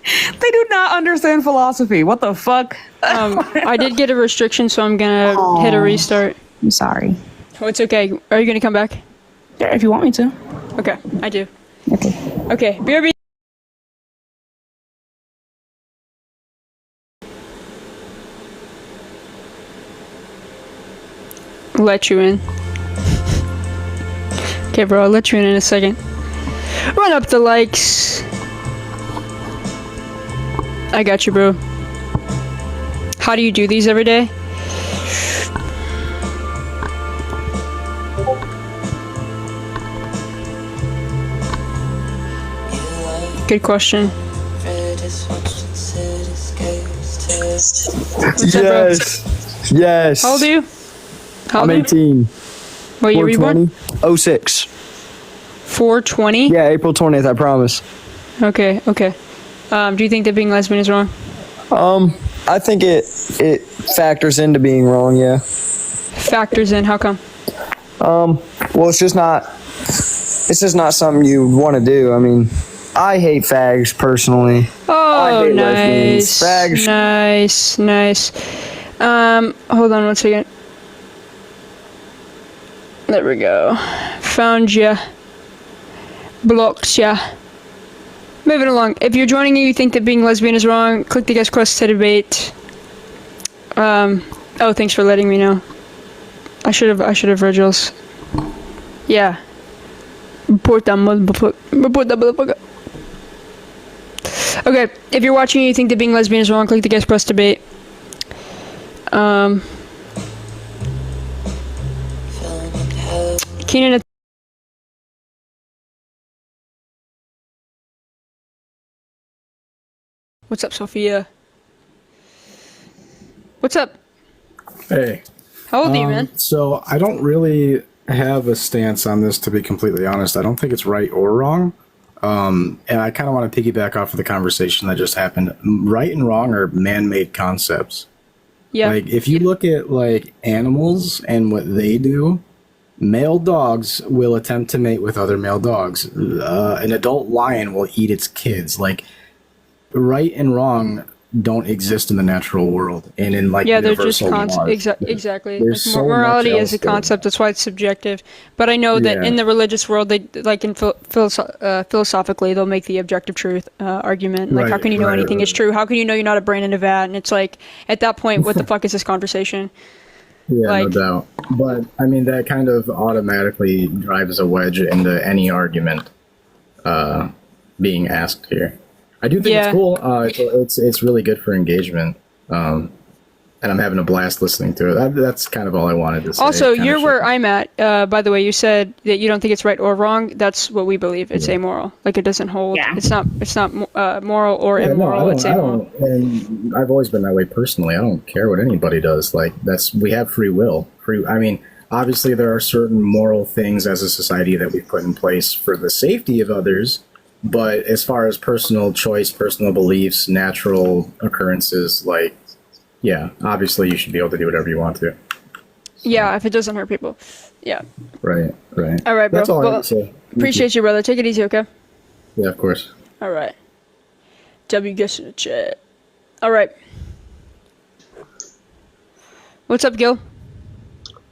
They do not understand philosophy. What the fuck? I did get a restriction, so I'm gonna hit a restart. I'm sorry. Oh, it's okay. Are you gonna come back? Yeah, if you want me to. Okay, I do. Okay. Okay, BRB. let you in. Okay, bro, I'll let you in a second. Run up the likes. I got you, bro. How do you do these every day? Good question. What's up, bro? Yes. How old are you? I'm 18. What year were you born? 06. 420? Yeah, April 20th, I promise. Okay. Do you think that being lesbian is wrong? I think it factors into being wrong, yeah. Factors in, how come? Well, it's just not something you want to do. I mean, I hate fags personally. Oh, nice. Fags. Nice. Hold on one second. There we go. Found ya. Blocked ya. Moving along. If you're joining and you think that being lesbian is wrong, click the guest quest to debate. Oh, thanks for letting me know. I should have read yours. Yeah. Report that motherfucker. Okay, if you're watching and you think that being lesbian is wrong, click the guest quest debate. Keenan. What's up, Sophia? What's up? Hey. How old are you, man? So I don't really have a stance on this, to be completely honest. I don't think it's right or wrong. And I kind of want to piggyback off of the conversation that just happened. Right and wrong are man-made concepts. Yeah. Like, if you look at, like, animals and what they do, male dogs will attempt to mate with other male dogs. An adult lion will eat its kids. Like, right and wrong don't exist in the natural world and in like they're just laws. Exactly. There's so morality much is a else there. concept. That's why it's subjective. But I know that in the religious world, they like in philosophically, they'll make the objective truth argument. Like, how can you know anything is true? How can you know you're not a brain in a vat? And it's like, at that point, what the fuck is this conversation? Yeah, like, no doubt. But I mean, that kind of automatically drives a wedge into any argument being asked here. I do think it's cool. It's really good for engagement, and I'm having a blast listening to it. That's kind of all I wanted to say. Also, you're where I'm at. By the way, you said that you don't think it's right or wrong. That's what we believe. It's amoral. Like, it doesn't hold. Yeah. It's not moral or immoral. It's amoral. And I've always been that way personally. I don't care what anybody does. Like, we have free will. I mean, obviously there are certain moral things as a society that we put in place for the safety of others. But as far as personal choice, personal beliefs, natural occurrences, like, yeah, obviously you should be able to do whatever you want to. Yeah, if it doesn't hurt people. Yeah. Right. All right, bro. That's all I have to say. Appreciate you, brother. Take it easy, okay? Yeah, of course. All right. W gets in the chat. All right. What's up, Gil?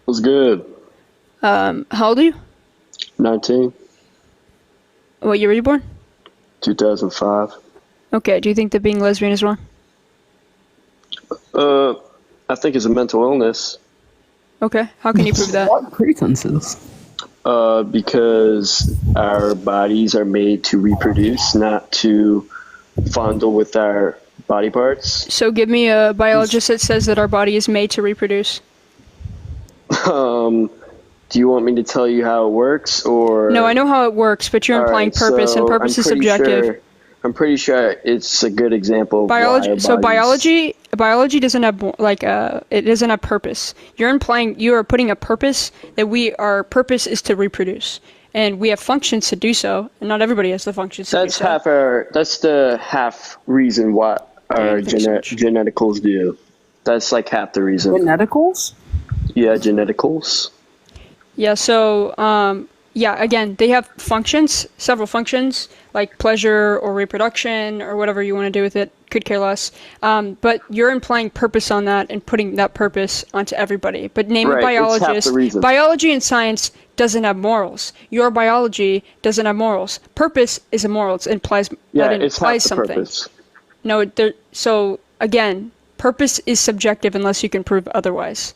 What's good? How old are you? 19. What year were you born? 2005. Okay, do you think that being lesbian is wrong? I think it's a mental illness. Okay, how can you prove that? What pretenses? Because our bodies are made to reproduce, not to fondle with our body parts. So give me a biologist that says that our body is made to reproduce. Do you want me to tell you how it works, or? No, I know how it works, but you're implying purpose, and purpose is subjective. I'm pretty sure it's a good example of biology. So bodies. biology doesn't have it doesn't have purpose. You are putting a purpose that our purpose is to reproduce, and we have functions to do so, and not everybody has the functions to do so. That's the half reason what our geneticals do. That's like half the reason. Geneticals? Yeah, geneticals. Yeah, so, again, they have functions, several functions, like pleasure or reproduction or whatever you want to do with it, could care less. But you're implying purpose on that and putting that purpose onto everybody. But name a biologist. Biology and science doesn't have morals. Your biology doesn't have morals. Purpose is a moral. It implies something. Purpose. No, so, again, purpose is subjective unless you can prove otherwise.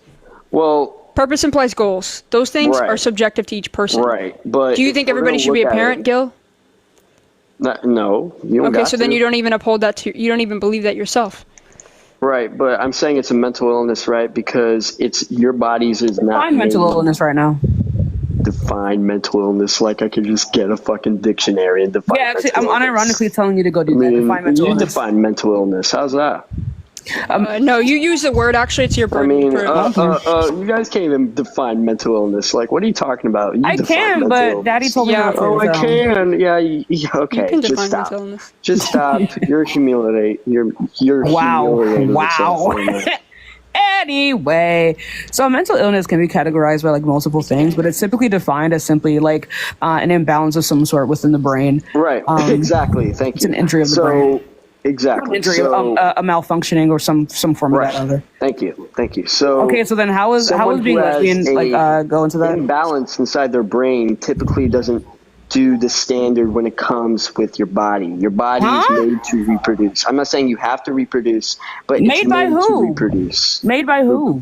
Well, Purpose implies goals. Those things Right. are subjective to each person. Right, but Do you if think we're everybody gonna should be a look at parent, it- Gil? No, you don't Okay, got so then to. you don't even uphold that you don't even believe that yourself. Right, but I'm saying it's a mental illness, right? Because it's your body's is not Find mental made- illness right now. Define mental illness like I could just get a fucking dictionary and define. Yeah, actually, I'm mental illness. unironically telling you to go do I that. mean, Define mental you illness. define mental illness. How's that? No, you use the word. Actually, it's your I burden. mean, to prove. you guys can't even define mental illness. Like, what are you talking about? You I define can, mental but illness. Daddy told me not to. Oh, I so. can. Yeah, okay. You can Just define stop. mental illness. Just stop. You're humiliating. You're Wow. humiliating Wow. yourself. Anyway, so mental illness can be categorized by like multiple things, but it's typically defined as simply like an imbalance of some sort within the brain. Right. Exactly. Thank you. It's an injury of the brain. Exactly. An injury, So, a malfunctioning or some form of that other. Thank you. Thank you. So Okay, so then how is someone being who has lesbian like go into that? imbalance inside their brain typically doesn't do the standard when it comes with your body. Your body is made to reproduce. I'm not saying you have to reproduce, but it's Made by made to who? reproduce. Made by who?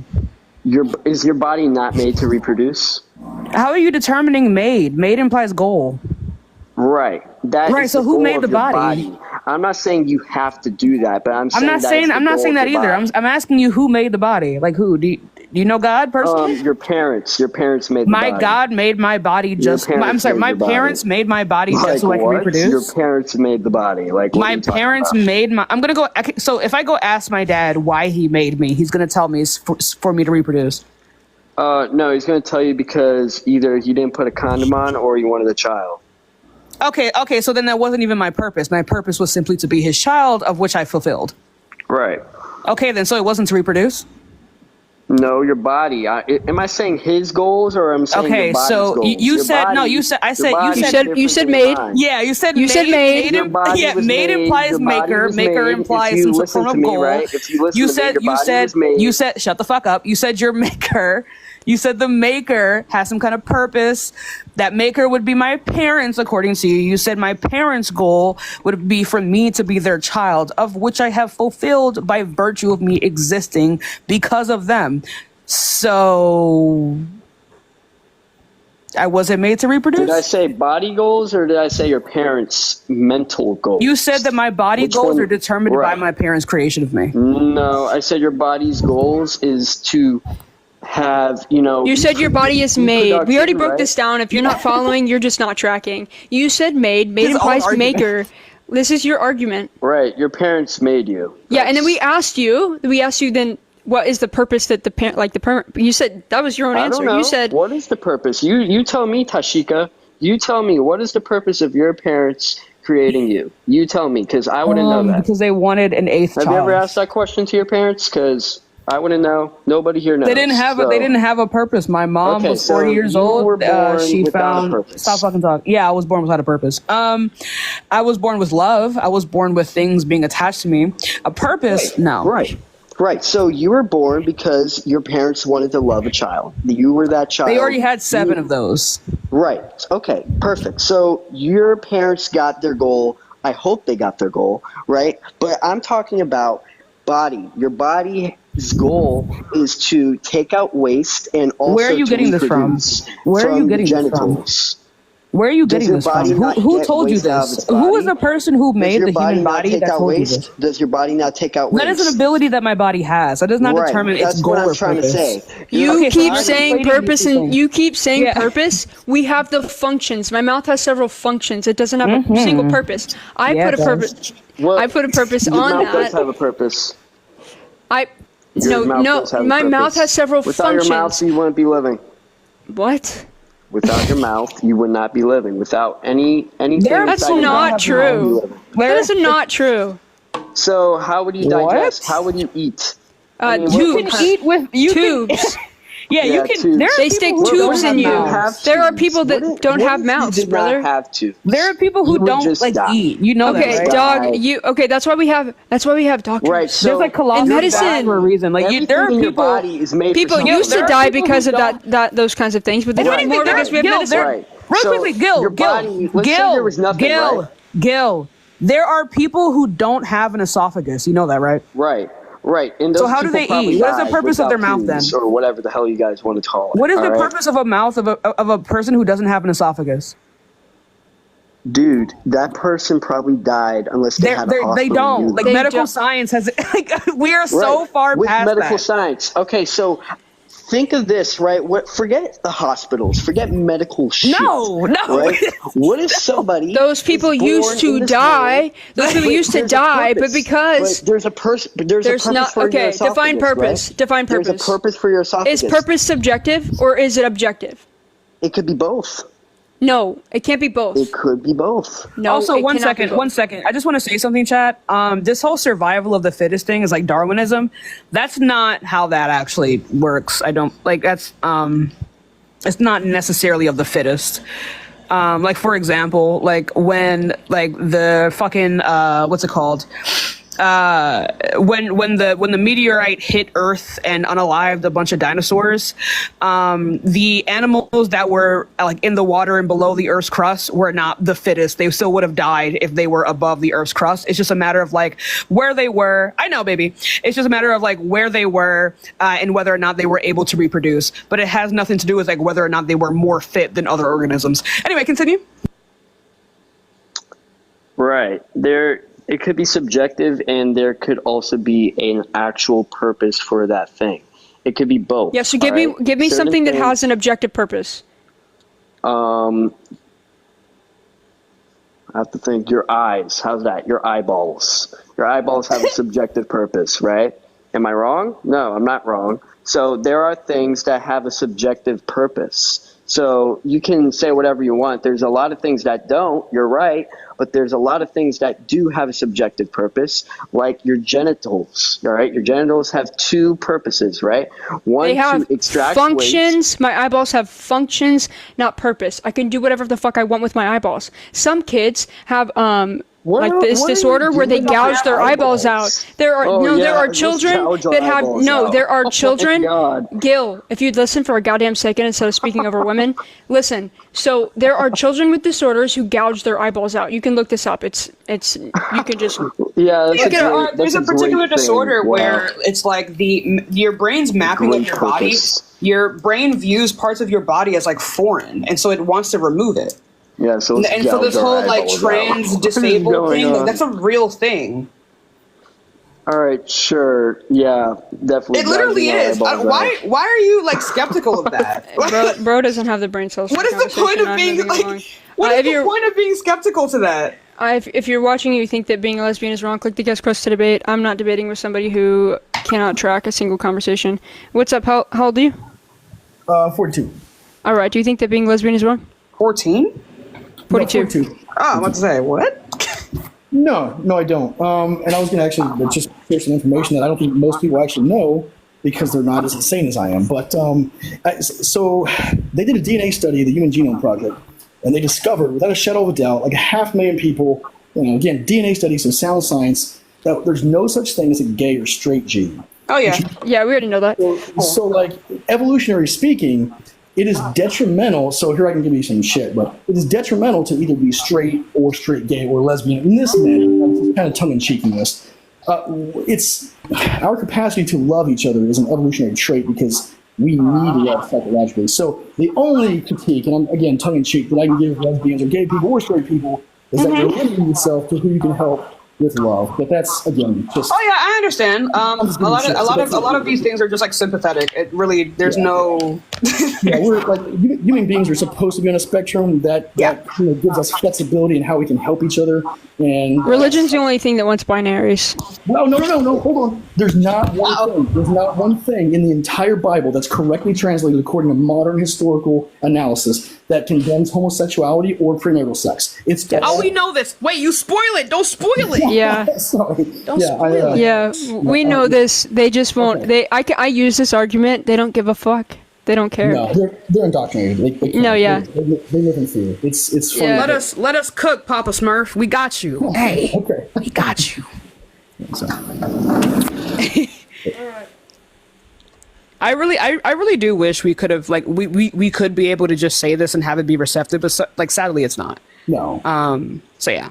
Is your body not made to reproduce? How are you determining made? Made implies goal. Right. That Right, is so the who goal made of the your body? I'm not saying you have to do that, but I'm saying I'm not saying that either. I'm asking you who made the body. Like who? Do you know God personally? Your parents. Your parents made the My body. God made my body just. I'm sorry. My parents made my body just so I can what? reproduce. Your parents made the body. Like what are My you talking parents about? made my. I'm gonna go. So if I go ask my dad why he made me, he's gonna tell me it's for me to reproduce. No, he's going to tell you because either you didn't put a condom on or you wanted a child. Okay. So then that wasn't even my purpose. My purpose was simply to be his child, of which I fulfilled. Right. Okay, then so it wasn't to reproduce. No, your body. Am I saying his goals or I'm saying Okay, your body's so goals? you Your said no. body- You said I your said you body's said different you said than made. mine. Yeah, you said You said made. Your body yeah, was made implies your body maker. was Maker made. implies If you some listen form to of me, goal. right? If you listen You to me, said your you body said was made. you said shut the fuck up. You said your maker. You said the maker has some kind of purpose. That maker would be my parents, according to you. You said my parents' goal would be for me to be their child, of which I have fulfilled by virtue of me existing because of them. So I wasn't made to reproduce? Did I say body goals or did I say your parents' mental goals? You said that my body Which goals one? are determined by Right. my parents' creation of me. No, I said your body's goals is to have, You said your body is be made. We already productive, broke right? this down. If you're not following, you're just not tracking. You said made. Made His own implies argument. maker. This is your argument. Right, your parents made you. Yeah, and then we asked you then what is the purpose that the parent, like the parent, you said that was your own I answer. don't know. You said, What is the purpose? You tell me, Tashika. You tell me, what is the purpose of your parents creating you? You tell me, because I wouldn't know that. Because they wanted an eighth Have child. you ever asked that question to your parents? Because I wouldn't know. Nobody here knows. They didn't have so. they didn't have a purpose. My mom Okay, was 40 so years you old. were born She without a found purpose. stop fucking talking. Yeah, I was born without a purpose. I was born with love. I was born with things being attached to me. A purpose? No. Right. So you were born because your parents wanted to love a child. You were that child. They already had 7 of those. Right. Okay. Perfect. So your parents got their goal. I hope they got their goal. Right. But I'm talking about body. Your body's goal is to take out waste and also Where are you to getting this from? reproduce Where are you getting this from? genitals. Where are you Does getting your this from? body not Who get told you waste out of this? its Who was body? the person who Does made your the body human not body take that out told you waste? this? Does your body not take out waste? That is an ability that my body has. That does not Right. determine That's its goal what I'm or trying purpose. to say. you Okay, so keep I'm saying equating these purpose two and things. you keep saying Yeah. purpose. We have the functions. My mouth has several functions. It doesn't have a single purpose. I Yeah, put a it does. purpose. Well, I put a purpose your on mouth does that. have a purpose. No, Your mouth does have a my purpose. mouth has several Without functions. your mouth, you wouldn't be living. What? Without your mouth, you would not be living. Without anything That's inside your mouth, not you wouldn't be true. living. That is not true. So how would you digest? How would you eat? I mean, You what can kind- eat with you Tubes. Yeah, you Yeah, can. tubes. There are They people stick who tubes don't in you. have There are tubes? people that What don't if have you mouths, did brother. not have tubes? There are people who You would don't just like die. eat. You know Okay, that, right? dog. Okay, that's why we have doctors. Right. So There's like colossal in medicine- medicine for a reason. Like there are everything in your people. body is made People for something. used to there are die people who because of don't- those kinds of things, but they If don't anything, anymore because we have Gil, medicine. Right. Real So quickly, Gil, your body- let's say there was nothing, right? Gil. There are people who don't have an esophagus. You know that, right? Right. Right. And So those how do people they probably eat? What is the died purpose of their without mouth then? pubes or whatever the hell you guys want to call it. What is the all right? purpose of a mouth of a person who doesn't have an esophagus? Dude, that person probably died unless they had a hospital. They don't. do Like that. medical science has. Like we are so Right. far with past medical that. science. Okay, so think of this, right? Forget the hospitals, forget medical shit. No. Right? What if somebody Those people is born used to in this die. world, Those people used to there's a die, but purpose. because But there's a purpose not for your okay. esophagus, Define purpose. right? Define purpose. There's a purpose for your esophagus. Is purpose subjective or is it objective? It could be both. No, it can't be both. It could be both. No. Also, it one cannot be second. both. One second. I just want to say something, chat. This whole survival of the fittest thing is like Darwinism. That's not how that actually works. I don't like. That's it's not necessarily of the fittest. Like for example, like when like the fucking what's it called? When the meteorite hit Earth and unalived a bunch of dinosaurs, the animals that were like in the water and below the Earth's crust were not the fittest. They still would have died if they were above the Earth's crust. It's just a matter of like where they were. I know, baby. It's just a matter of like where they were and whether or not they were able to reproduce. But it has nothing to do with like whether or not they were more fit than other organisms. Anyway, continue. Right. It could be subjective, and there could also be an actual purpose for that thing. It could be both. Yeah. So give me Certain something that things- has an objective purpose. I have to think. Your eyes. How's that? Your eyeballs. Your eyeballs have a subjective purpose, right? Am I wrong? No, I'm not wrong. So there are things that have a subjective purpose. So you can say whatever you want. There's a lot of things that don't. You're right. But there's a lot of things that do have a subjective purpose, like your genitals, all right? Your genitals have two purposes, right? One, They have to extract functions. waste. My eyeballs have functions, not purpose. I can do whatever the fuck I want with my eyeballs. Some kids have like this what are you disorder where they doing gouge with their your eyeballs eyeballs? out. There are Oh, there yeah, are let's children gouge our that have eyeballs no. out. There are Oh my children. God. Gil, if you'd listen for a goddamn second instead of speaking over women, listen. So there are children with disorders who gouge their eyeballs out. You can look this up. It's you can just Yeah, that's There's a great particular thing. disorder Wow. where it's like your brain's mapping of Great your body. purpose. Your brain views parts of your body as like foreign, and so it wants to remove it. Yeah, so And, let's and so this gouge our whole like eyeballs out. trans What is disabled going thing, like, on? that's a real thing. All right, sure. Yeah, definitely. It literally gouging our is. eyeballs out. Why are you like skeptical of that? bro doesn't have the brain cells. for What is the conversation. point of I'm being moving like? along. What if is the you're- point of being skeptical to that? if you're watching and you think that being a lesbian is wrong, click the guest quest to debate. I'm not debating with somebody who cannot track a single conversation. What's up? How old are you? 42. All right. Do you think that being lesbian is wrong? 14? 42. No, 42. Oh, I'm about to say what? No, I don't. And I was going to actually just share some information that I don't think most people actually know because they're not as insane as I am. But so they did a DNA study, the Human Genome Project, and they discovered, without a shadow of a doubt, like 500,000 people, again, DNA studies and sound science, that there's no such thing as a gay or straight gene. Oh, yeah. Yeah, we already know that. So, like, evolutionary speaking, it is detrimental. So here I can give you some shit, but it is detrimental to either be straight or straight gay or lesbian in this manner. I'm kind of tongue-in-cheek in this. It's our capacity to love each other is an evolutionary trait because we need love psychologically. So the only critique, and I'm again tongue-in-cheek, that I can give lesbians or gay people or straight people is that you're limiting yourself to who you can help with love. But that's again just. Oh yeah, I understand. A lot of these things are just like sympathetic. It really, there's no. Yeah, we're like human beings are supposed to be on a spectrum that gives us flexibility in how we can help each other. And Religion's the only thing that wants binaries. well, no, hold on. There's not one thing. There's not one thing in the entire Bible that's correctly translated according to modern historical analysis that condemns homosexuality or prenatal sex. It's Oh, we know this. Wait, you spoil it. Don't spoil it. Yeah. Sorry. Don't spoil it. Yeah, we know this. They just won't. I use this argument. They don't give a fuck. They don't care. No, they're indoctrinated. They No, yeah. They live in fear. It's funny. Let us cook, Papa Smurf. We got you. Hey, okay. We got you. I really do wish we could have we could be able to just say this and have it be receptive, but sadly it's not. No. So yeah.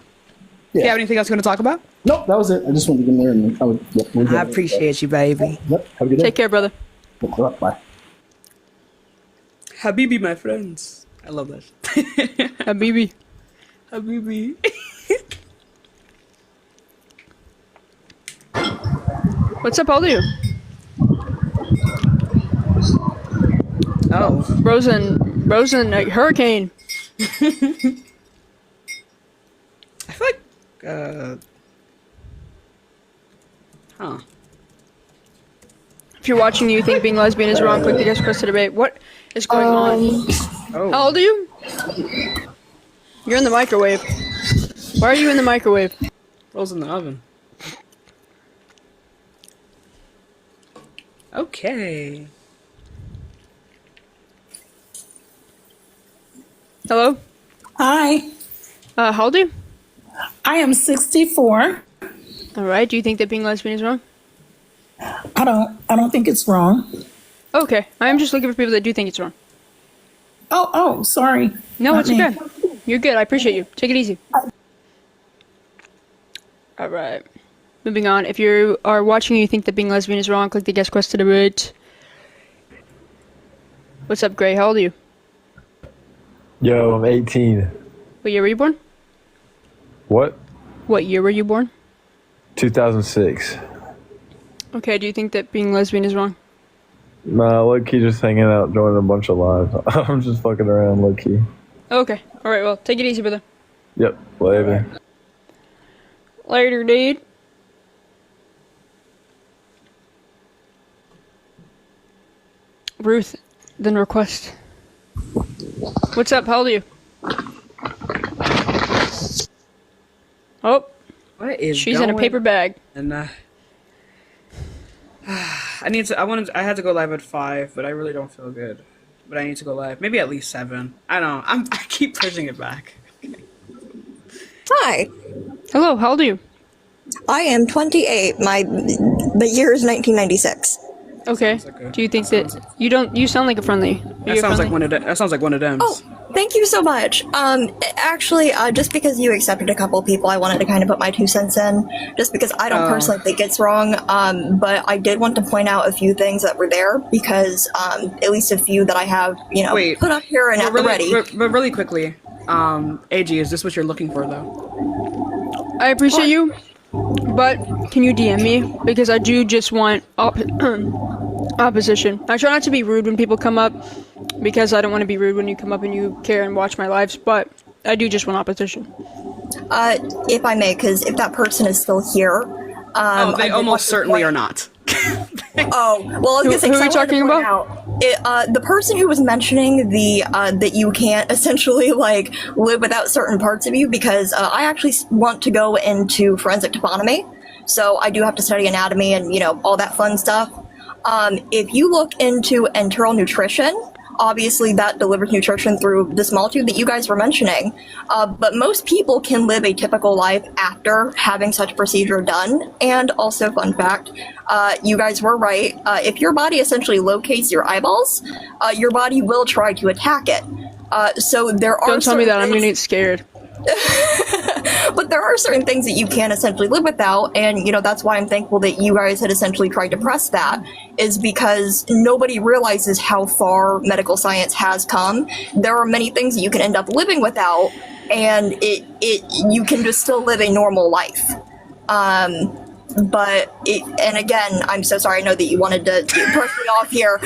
Do you have anything else you want to talk about? Nope, that was it. I just wanted to get in there and I would. Yep, I appreciate you, baby. Yep. Have a good day. Take care, brother. Yep, bye. Habibi, my friends. I love that. Habibi. Habibi. What's up, all of you? Oh. Rosen, hurricane. I feel like, huh. If you're watching and you think being lesbian is wrong, click the guest request to debate. What is going on? Oh. How old are you? You're in the microwave. Why are you in the microwave? Rolls in the oven. Okay. Hello? Hi. How old are you? I am 64. Alright, do you think that being lesbian is wrong? I don't think it's wrong. Okay, I'm just looking for people that do think it's wrong. Oh, sorry. No, Not it's me. okay. You're good, I appreciate you. Take it easy. Alright. Moving on. If you are watching and you think that being lesbian is wrong, click the guest quest to debate. What's up, Gray? How old are you? Yo, I'm 18. What year were you born? What? What year were you born? 2006. Okay, do you think that being lesbian is wrong? Nah, low-key just hanging out, joining a bunch of lives. I'm just fucking around, low-key. Okay. Alright, well, take it easy, brother. Yep, later. Later, dude. Ruth, then request. What's up? How old are you? Oh. What is She's in a paper bag. And I had to go live at 5, but I really don't feel good. But I need to go live. Maybe at least 7. I don't know. I keep pushing it back. Hi. Hello, how old are you? I am 28. The year is 1996. Okay. Do you think that you sound like a friendly? That sounds like one of them. That sounds like one of them. Oh, thank you so much. Actually, just because you accepted a couple of people, I wanted to kind of put my 2 cents in, just because I don't personally think it's wrong. But I did want to point out a few things that were there because at least a few that I have, put up here and at the ready. But really quickly, AG, is this what you're looking for though? I appreciate you, but can you DM me? Because I do just want opposition. I try not to be rude when people come up, because I don't want to be rude when you come up and you care and watch my lives, but I do just want opposition. If I may, because if that person is still here, they almost certainly are not. Oh, well, I was gonna say, who are you 'cause I wanted to talking point about? out, the person who was mentioning that you can't essentially live without certain parts of you, because I actually want to go into forensic toponymy, so I do have to study anatomy and all that fun stuff. If you look into enteral nutrition, obviously that delivers nutrition through this molecule that you guys were mentioning, but most people can live a typical life after having such a procedure done. And also, fun fact, you guys were right, if your body essentially locates your eyeballs, your body will try to attack it. So there are Don't tell me that, I'm certain gonna get scared. but there are certain things that you can essentially live without, and that's why I'm thankful that you guys had essentially tried to press that, is because nobody realizes how far medical science has come. There are many things that you can end up living without, and you can just still live a normal life. And again, I'm so sorry. I know that you wanted to push me off here.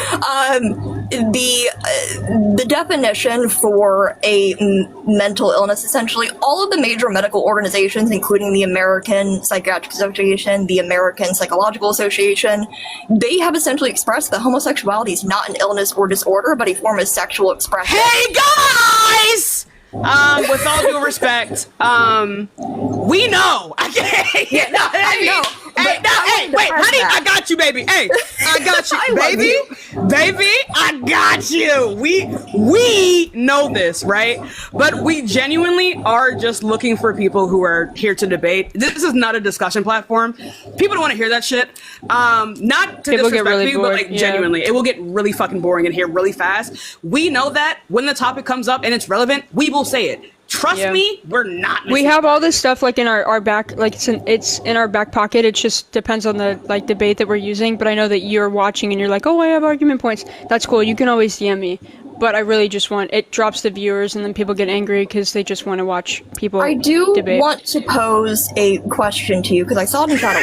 The definition for a mental illness, essentially, all of the major medical organizations, including the American Psychiatric Association, the American Psychological Association, they have essentially expressed that homosexuality is not an illness or disorder, but a form of sexual expression. Hey guys! With all due respect, we know. I know. Hey, wait, honey, I got you, baby. Hey, I got you, baby. Baby, I got you. We know this, right? But we genuinely are just looking for people who are here to debate. This is not a discussion platform. People don't want to hear that shit. Not to People disrespect get really you, but bored, yeah. genuinely, it will get really fucking boring in here really fast. We know that when the topic comes up and it's relevant, we will say it. Trust Yeah. me, we're not. We have all this stuff like in our back, like it's in our back pocket. It just depends on the like debate that we're using. But I know that you're watching and you're like, oh, I have argument points. That's cool. You can always DM me. But I really just want it drops the viewers and then people get angry because they just want to watch people. I do debate. want to pose a question to you because I saw it in chat a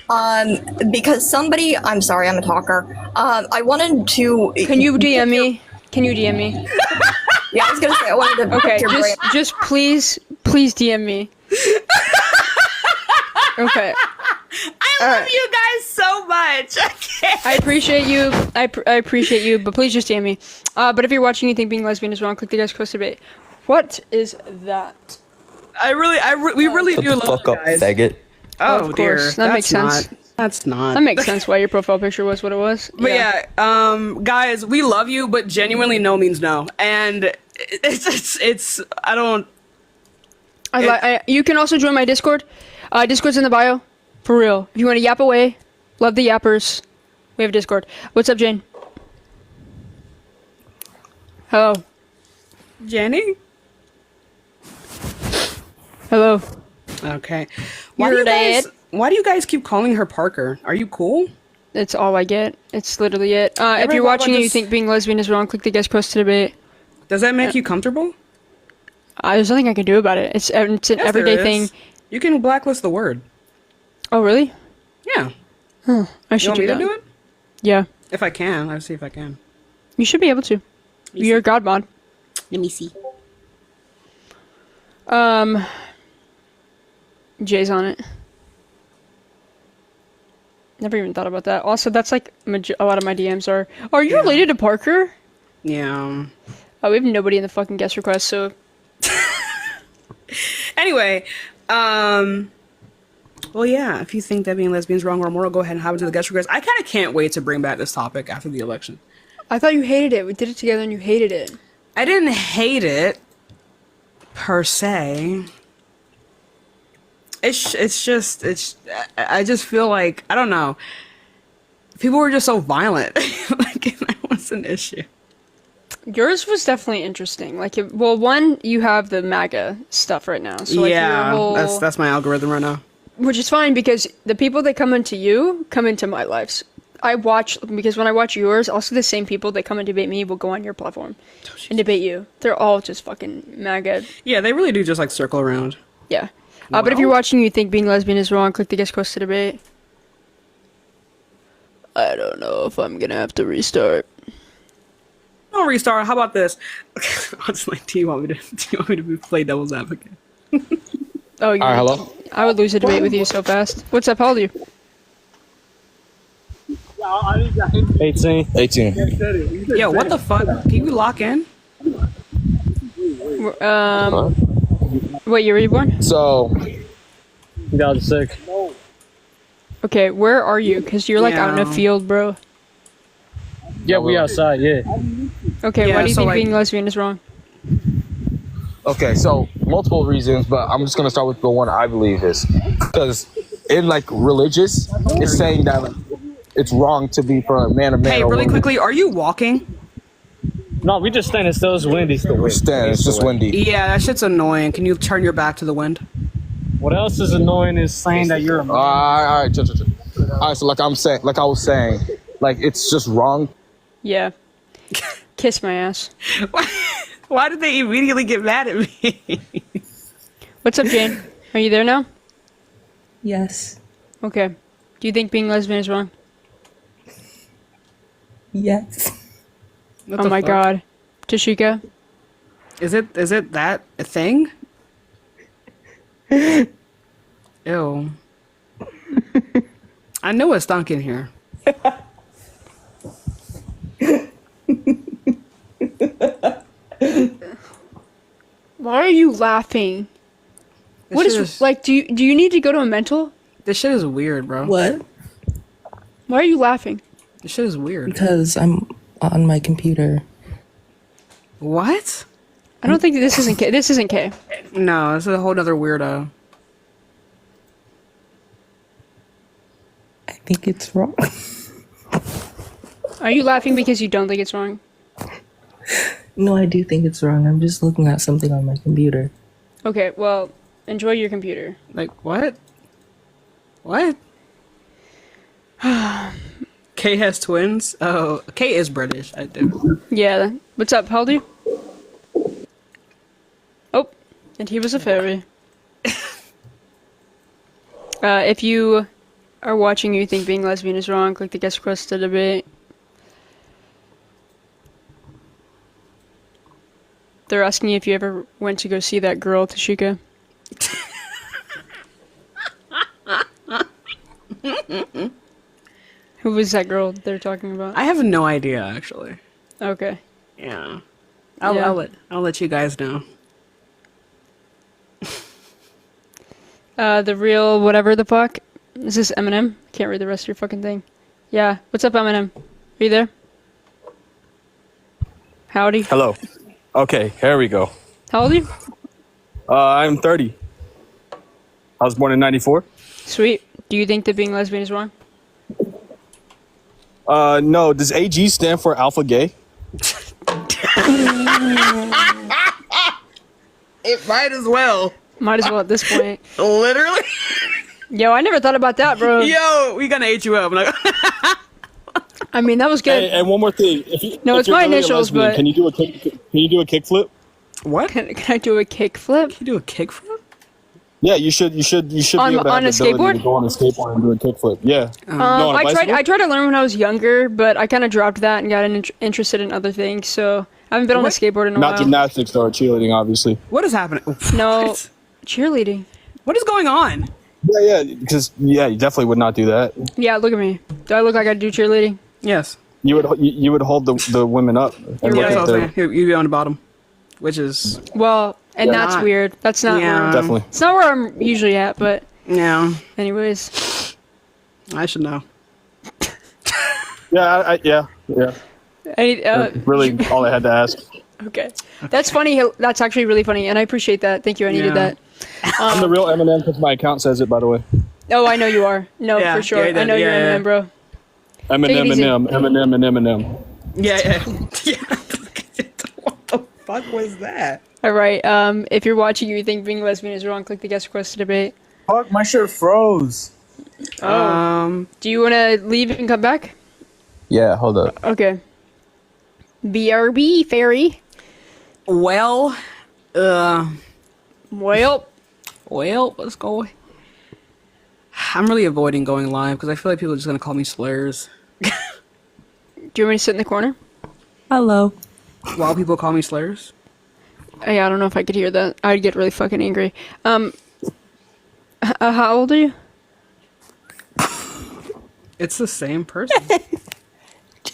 while ago. Because somebody, I'm sorry, I'm a talker. I wanted to. Can you DM me? Can you DM me? Yeah, I was gonna say I wanted to. Okay, pick your brain. just please DM me. Okay. I love you guys so much. I appreciate you. I appreciate you, but please just DM me. But if you're watching, you think being lesbian is wrong, click the guys close debate. What is that? We really do Shut the love fuck up, you guys. faggot. Oh Of dear, course, that makes sense. That's not. That makes sense why your profile picture was what it was. But yeah, guys, we love you, but genuinely, no means no, and it's. I don't. You can also join my Discord. Discord's in the bio. For real. If you want to yap away, love the yappers. We have a Discord. What's up, Jane? Hello. Jenny? Hello. Okay. You're dead. Why do you guys keep calling her Parker? Are you cool? It's all I get. It's literally it. If you're watching and you think being lesbian is wrong, click the guest post to debate. Does that make you comfortable? There's nothing I can do about it. It's an everyday thing. You can blacklist the word. Oh, really? Yeah. Huh. I You should want me do to that. do it? Yeah. If I can. I'll see if I can. You should be able to. You're a god mod. Let me see. Jay's on it. Never even thought about that. Also, that's like a lot of my DMs are. Are you related to Parker? Yeah. Oh, we have nobody in the fucking guest request, so. Anyway, well, yeah, if you think that being lesbian is wrong or immoral, go ahead and hop into the guest request. I kind of can't wait to bring back this topic after the election. I thought you hated it. We did it together and you hated it. I didn't hate it, per se. I just feel like, I don't know. People were just so violent. Like, that was an issue. Yours was definitely interesting. Like, one, you have the MAGA stuff right now. So, like, yeah, your whole, that's my algorithm right now. Which is fine because the people that come into you come into my lives. Because when I watch yours, also the same people that come and debate me will go on your platform and debate you. They're all just fucking MAGA. Yeah, they really do just like circle around. Yeah. But if you're watching and you think being lesbian is wrong, click the guest close to debate. I don't know if I'm gonna have to restart. Don't restart. How about this? I was like, do you want me to play devil's advocate? Oh, you. Alright, hello? I would lose a debate with you so fast. What's up? How old are you? 18. Yo, what the fuck? Can you lock in? What year were you born? So, 2006. Okay, where are you? Because you're like out in a field, bro. Yeah, we outside, yeah. Okay, why do you think being lesbian is wrong? Okay, so multiple reasons, but I'm just gonna start with the one I believe is because in like religious, it's saying that like, it's wrong to be for a man or man. Hey, or really woman. quickly, are you walking? No, we just standing still. It's windy still. We're standing. It's just windy. Yeah, that shit's annoying. Can you turn your back to the wind? What else is annoying is saying that you're a man. All right, chill. All right, so like I was saying, like it's just wrong. Yeah. Kiss my ass. Why did they immediately get mad at me? What's up, Jane? Are you there now? Yes. Okay. Do you think being lesbian is wrong? Yes. Oh my god. Tashika? Is it that a thing? Ew. I know it stunk in here. Why are you laughing? What is like? Do you need to go to a mental? This shit is weird, bro. What? Why are you laughing? This shit is weird. Because I'm on my computer. What? I don't think this isn't K. This isn't K. No, this is a whole other weirdo. I think it's wrong. Are you laughing because you don't think it's wrong? No, I do think it's wrong. I'm just looking at something on my computer. Okay, well, enjoy your computer. Like, what? What? Kay has twins? Oh, Kay is British, I do. Yeah. What's up? How old are you? Oh, and he was a fairy. If you are watching and you think being lesbian is wrong, click the guest request to debate. They're asking if you ever went to go see that girl, Tashika. Who was that girl they're talking about? I have no idea, actually. Okay. Yeah. Yeah. I'll let you guys know. The real whatever the fuck. Is this Eminem? Can't read the rest of your fucking thing. Yeah. What's up, Eminem? Are you there? Howdy. Hello. Okay, here we go. How old are you? I'm 30. I was born in 94. Sweet. Do you think that being lesbian is wrong? No. Does AG stand for alpha gay? It might as well. Might as well at this point. Literally. Yo, I never thought about that, bro. Yo, we gonna ate you up. I mean, that was good. And one more thing. No, it's my initials, lesbian, but can you do a kickflip? What? Can I do a kickflip? Can you do a kickflip? Yeah, you should be able to On have a the ability skateboard? to go on a skateboard and do a kickflip. Yeah. No, on a I bicycle? tried to learn when I was younger, but I kind of dropped that and got interested in other things. So I haven't been on a skateboard in a Not while. gymnastics though, or cheerleading, obviously. What is happening? No, cheerleading. What is going on? Yeah, because you definitely would not do that. Yeah, look at me. Do I look like I do cheerleading? Yes. You would hold the women up. And Yeah, look that's at what I'm their- saying. You'd be on the bottom, which is Well, and Yeah. that's Not- weird. That's not Yeah. where Definitely. It's not where I'm usually at, but yeah. anyways. I should know. Yeah, yeah. Any, Really, all I had to ask. okay. That's funny. That's actually really funny, and I appreciate that. Thank you. I needed Yeah. that. I'm the real Eminem because my account says it, by the way. Oh, I know you are. No, Yeah, for sure. yeah, I know yeah, you're yeah. Eminem, bro. Take it Eminem, easy. Eminem, and Eminem. Yeah. What the fuck was that? All right. If you're watching, you think being lesbian is wrong. Click the guest request to debate. Fuck, my shirt froze. Oh. Do you want to leave and come back? Yeah, hold up. Okay. BRB fairy. Well, Well, let's go. I'm really avoiding going live because I feel like people are just gonna call me slurs. do you want me to sit in the corner? Hello. While people call me slurs. Yeah, I don't know if I could hear that. I'd get really fucking angry. How old are you? It's the same person.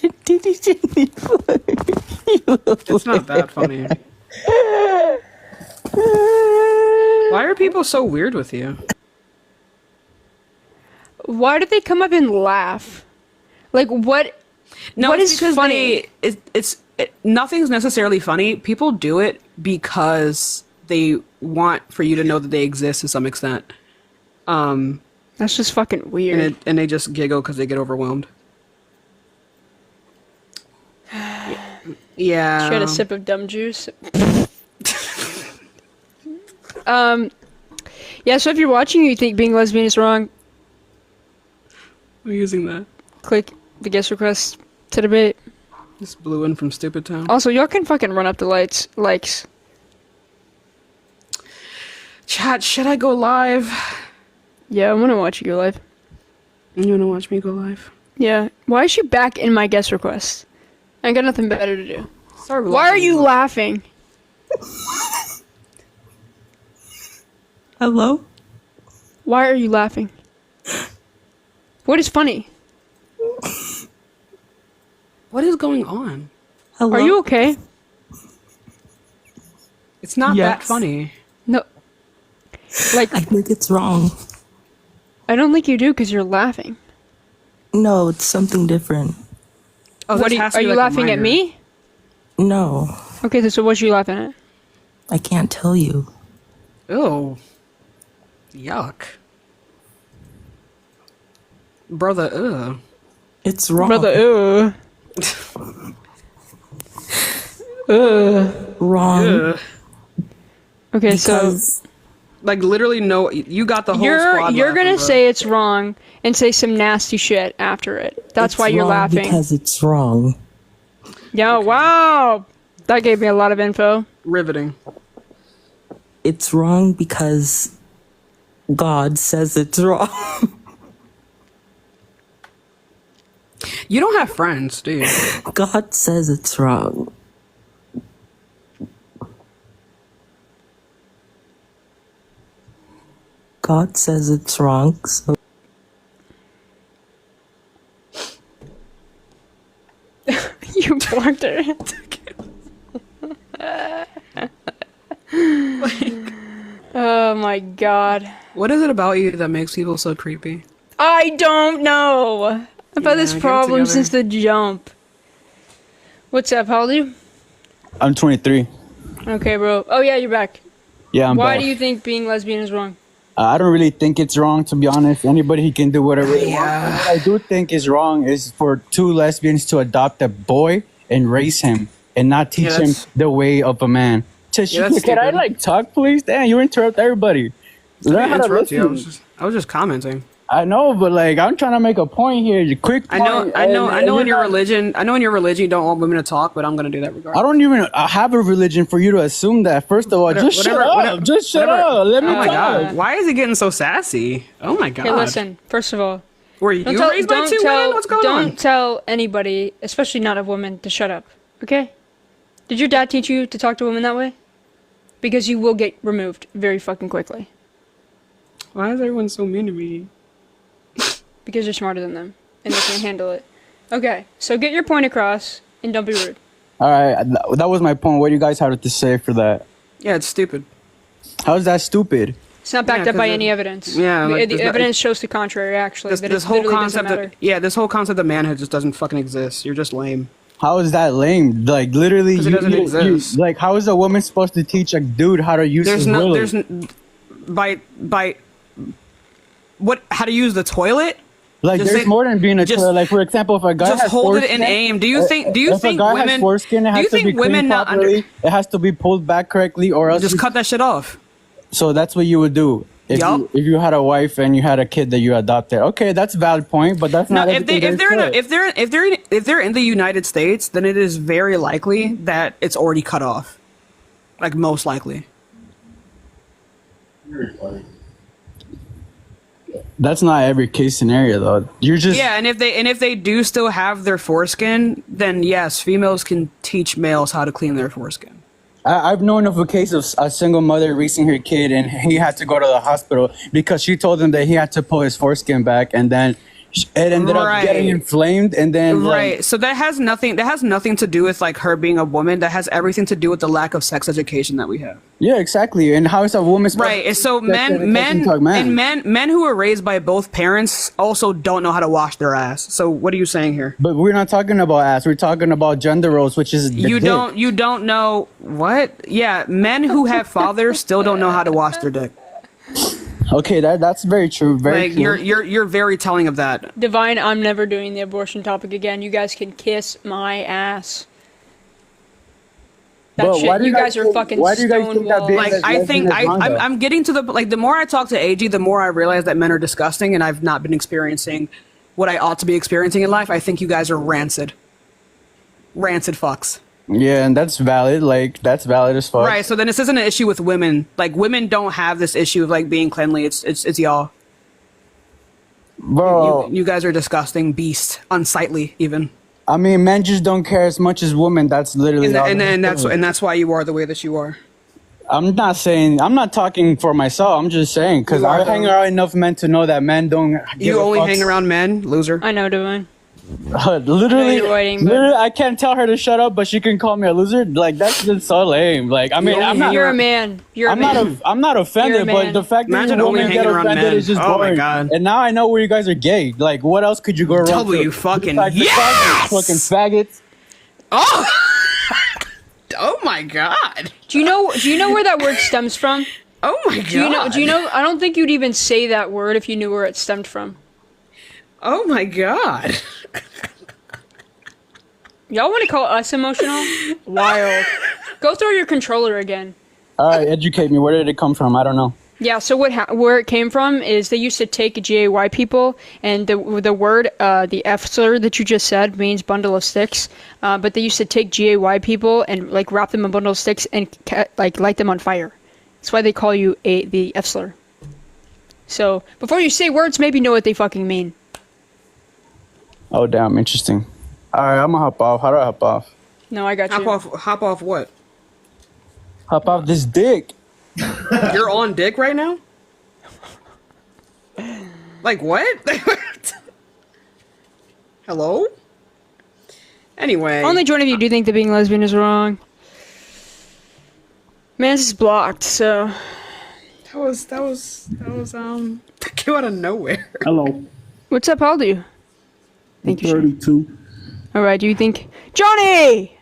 It's not that funny. Why are people so weird with you? Why did they come up and laugh? Like what? No, what it's is because funny? nothing's necessarily funny. People do it because they want for you to know that they exist to some extent. That's just fucking weird. And they just giggle because they get overwhelmed. Yeah. She had a sip of dumb juice. Yeah, so if you're watching and you think being lesbian is wrong, We're using that. click the guest request to debate. This blew in from Stupid Town. Also, y'all can fucking run up the likes. Chat, should I go live? Yeah, I want to watch you go live. You want to watch me go live? Yeah. Why is she back in my guest request? I got nothing better to do. Sorry. Why are you laughing? Hello? Why are you laughing? What is funny? What is going on? Hello? Are you okay? It's not that Yes. funny. No. Like, I think it's wrong. I don't think you do because you're laughing. No, it's something different. Oh, What are you laughing at me? No, Okay, so what you laughing at? I can't tell you. Oh. Yuck. Brother, It's wrong. Brother, Wrong. Okay, Because- like literally no, you got the whole squad you're laughing, gonna bro. say it's wrong and say some nasty shit after it. That's why you're wrong laughing. Because it's wrong. Yeah, wow. That gave me a lot of info. Riveting. It's wrong because God says it's wrong. You don't have friends, do you? God says it's wrong. God says it's wrong, so You blocked her. Oh my god. What is it about you that makes people so creepy? I don't know. I've had this get it problem together. since the jump. What's up? How old are you? I'm 23. Okay, bro. Oh yeah, you're back. Yeah, I'm Why back. do you think being lesbian is wrong? I don't really think it's wrong, to be honest. Anybody can do whatever they want. Yeah. What I do think is wrong is for two lesbians to adopt a boy and raise him and not teach him that's- the way of a man. Yeah, that's Can I stupid. talk, please? Damn, you interrupt everybody. I Learn didn't how to interrupt you. listen. I was just commenting. I know, but I'm trying to make a point here. Quick point. I know in your you're not- religion. I know in your religion you don't want women to talk, but I'm gonna do that regardless. I don't even have a religion for you to assume that. First of all, Whatever- just shut whatever- up. whatever- Just shut whatever. up. Let me Oh my talk. god! Why is he getting so sassy? Oh my god! Okay, listen. First of all, Were you raised by two women? What's going don't on? tell anybody, especially not a woman, to shut up. Okay? Did your dad teach you to talk to women that way? Because you will get removed very fucking quickly. Why is everyone so mean to me? Because you're smarter than them and they can't handle it. Okay, so get your point across and don't be rude. All right, that was my point. What do you guys have to say for that? Yeah, it's stupid. How is that stupid? It's not backed Yeah, up by 'cause any evidence. yeah, like, the there's no- evidence shows the contrary. Actually, that This it whole literally doesn't concept, matter. this whole concept of manhood just doesn't fucking exist. You're just lame. How is that lame? Like literally, 'Cause it doesn't exist. like how is a woman supposed to teach a dude how to use There's his no, willy? there's by what? How to use the toilet? Like Just there's say- more than being a just- toilet. Like for example, if a guy just has hold it foreskin, and aim. Do you think? Do you if think a guy women? has foreskin, it do has you to think be women cleaned not properly. under? It has to be pulled back correctly, or else Just cut that shit off. So that's what you would do Yup. if you had a wife and you had a kid that you adopted. Okay, that's a valid point, but that's No, not if everything they're there is. if they're in the United States, then it is very likely that it's already cut off. Like most likely. That's not every case scenario though. You're just Yeah, and if they do still have their foreskin, then yes, females can teach males how to clean their foreskin. I've known of a case of a single mother raising her kid, and he had to go to the hospital because she told him that he had to pull his foreskin back, and then it ended up getting Right. inflamed, and then Right. So that has nothing to do with like her being a woman. That has everything to do with the lack of sex education that we have. Yeah, exactly. And how is a woman supposed Right. to So sex education to a men who are raised by both parents also don't know how to wash their ass. So what are you saying here? But we're not talking about ass. We're talking about gender roles, which is the You dick. don't know what? Yeah, men who have fathers still don't know how to wash their dick. Okay, that's very true. Very Like true. you're very telling of that. Divine, I'm never doing the abortion topic again. You guys can kiss my ass. That But shit, why do you you guys guys are fucking why do you guys think that stonewalled. being Like as I think lesbian is wrong, though? I'm getting to the like the more I talk to AG, the more I realize that men are disgusting, and I've not been experiencing what I ought to be experiencing in life. I think you guys are rancid fucks. Yeah, and that's valid. Like that's valid as fuck. Right. So then this isn't an issue with women. Like women don't have this issue of like being cleanly. It's y'all. Bro, You guys are disgusting, beast, unsightly even. I mean, men just don't care as much as women. That's literally all And there is to it. that's why you are the way that you are. I'm not talking for myself. I'm just saying because You are, I hang though. around enough men to know that men don't. give You a only fuck. hang around men, loser. I know, Divine. Literally, you're waiting, but- literally, I can't tell her to shut up, but she can call me a loser. Like that's just so lame. Like I mean, I'm not. You're a man. You're a I'm man. not. I'm not offended, You're a but man. the fact that Imagine you only women get hanging around offended men. is just Oh my boring. God. And now I know where you guys are gay. Like, what else could you go wrong? W to? fucking Besides the yes! fucking faggots. Oh, oh my god. Do you know where that word stems from? Oh my god. Do you know? I don't think you'd even say that word if you knew where it stemmed from. Oh my god. Y'all want to call us emotional? Wild. Go through your controller again. All right, educate me. Where did it come from? I don't know. Yeah, so where it came from is they used to take GAY people, and the word, the F slur that you just said means bundle of sticks, but they used to take GAY people and like wrap them in a bundle of sticks and like light them on fire. That's why they call you the F slur. So before you say words, maybe know what they fucking mean. Oh, damn, interesting. All right, I'm gonna hop off. How do I hop off? No, I got you. Hop off what? Hop off this dick. You're on dick right now? Like what? Hello? Anyway. Only one of you do think that being lesbian is wrong. Man, this is blocked, so. That came out of nowhere. Hello. What's up? How old are you? Thank you, Sean. 32. Alright, do you think. Johnny!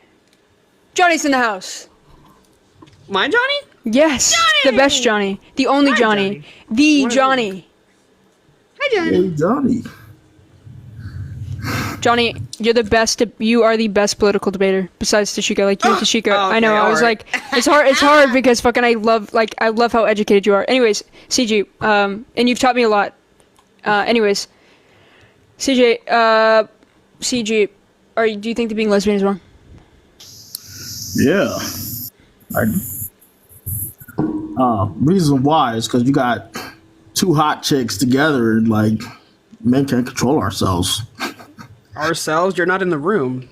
Johnny's in the house. My Johnny? Yes. Johnny! The best Johnny. The only Johnny. The Johnny. Hi, Johnny. Hey, Johnny. Johnny, you're the best. You are the best political debater besides Tashika. Like you and Tashika. Okay, I know. I was like, it's hard because fucking I love how educated you are. Anyways, CG, and you've taught me a lot. Anyways, CJ, CG, do you think that being lesbian is wrong? Yeah. Reason why is because you got two hot chicks together and like men can't control ourselves. Ourselves? You're not in the room.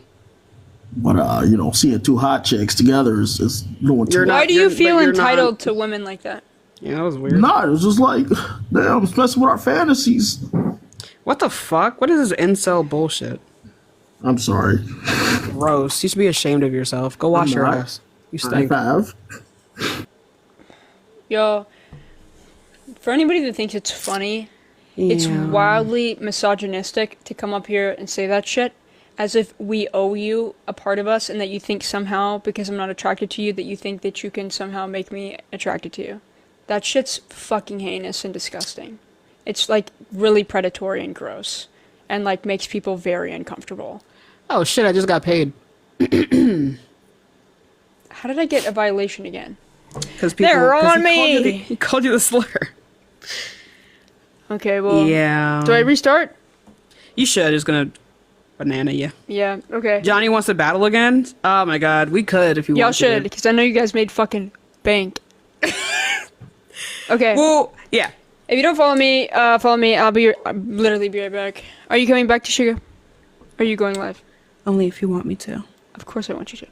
But seeing two hot chicks together is doing too much. Why do you feel entitled to women like that? Yeah, that was weird. No, it was just like, damn, it's messing with our fantasies. What the fuck? What is this incel bullshit? I'm sorry. Gross. You should be ashamed of yourself. Go wash your ass. You stink. I have. Yo, for anybody that thinks it's funny, it's wildly misogynistic to come up here and say that shit as if we owe you a part of us and that you think somehow, because I'm not attracted to you, that you think that you can somehow make me attracted to you. That shit's fucking heinous and disgusting. It's like really predatory and gross and like makes people very uncomfortable. Oh shit, I just got paid. How did I get a violation again? Because they're on me! He called you the slur. Okay, well. Yeah. Do I restart? You should. It's gonna banana you. Yeah, okay. Johnny wants to battle again? Oh my god, we could if you want to. Y'all should, because I know you guys made fucking bank. Okay. Well, yeah. If you don't follow me, I'll literally be right back. Are you coming back to Shiga? Are you going live? Only if you want me to. Of course I want you to.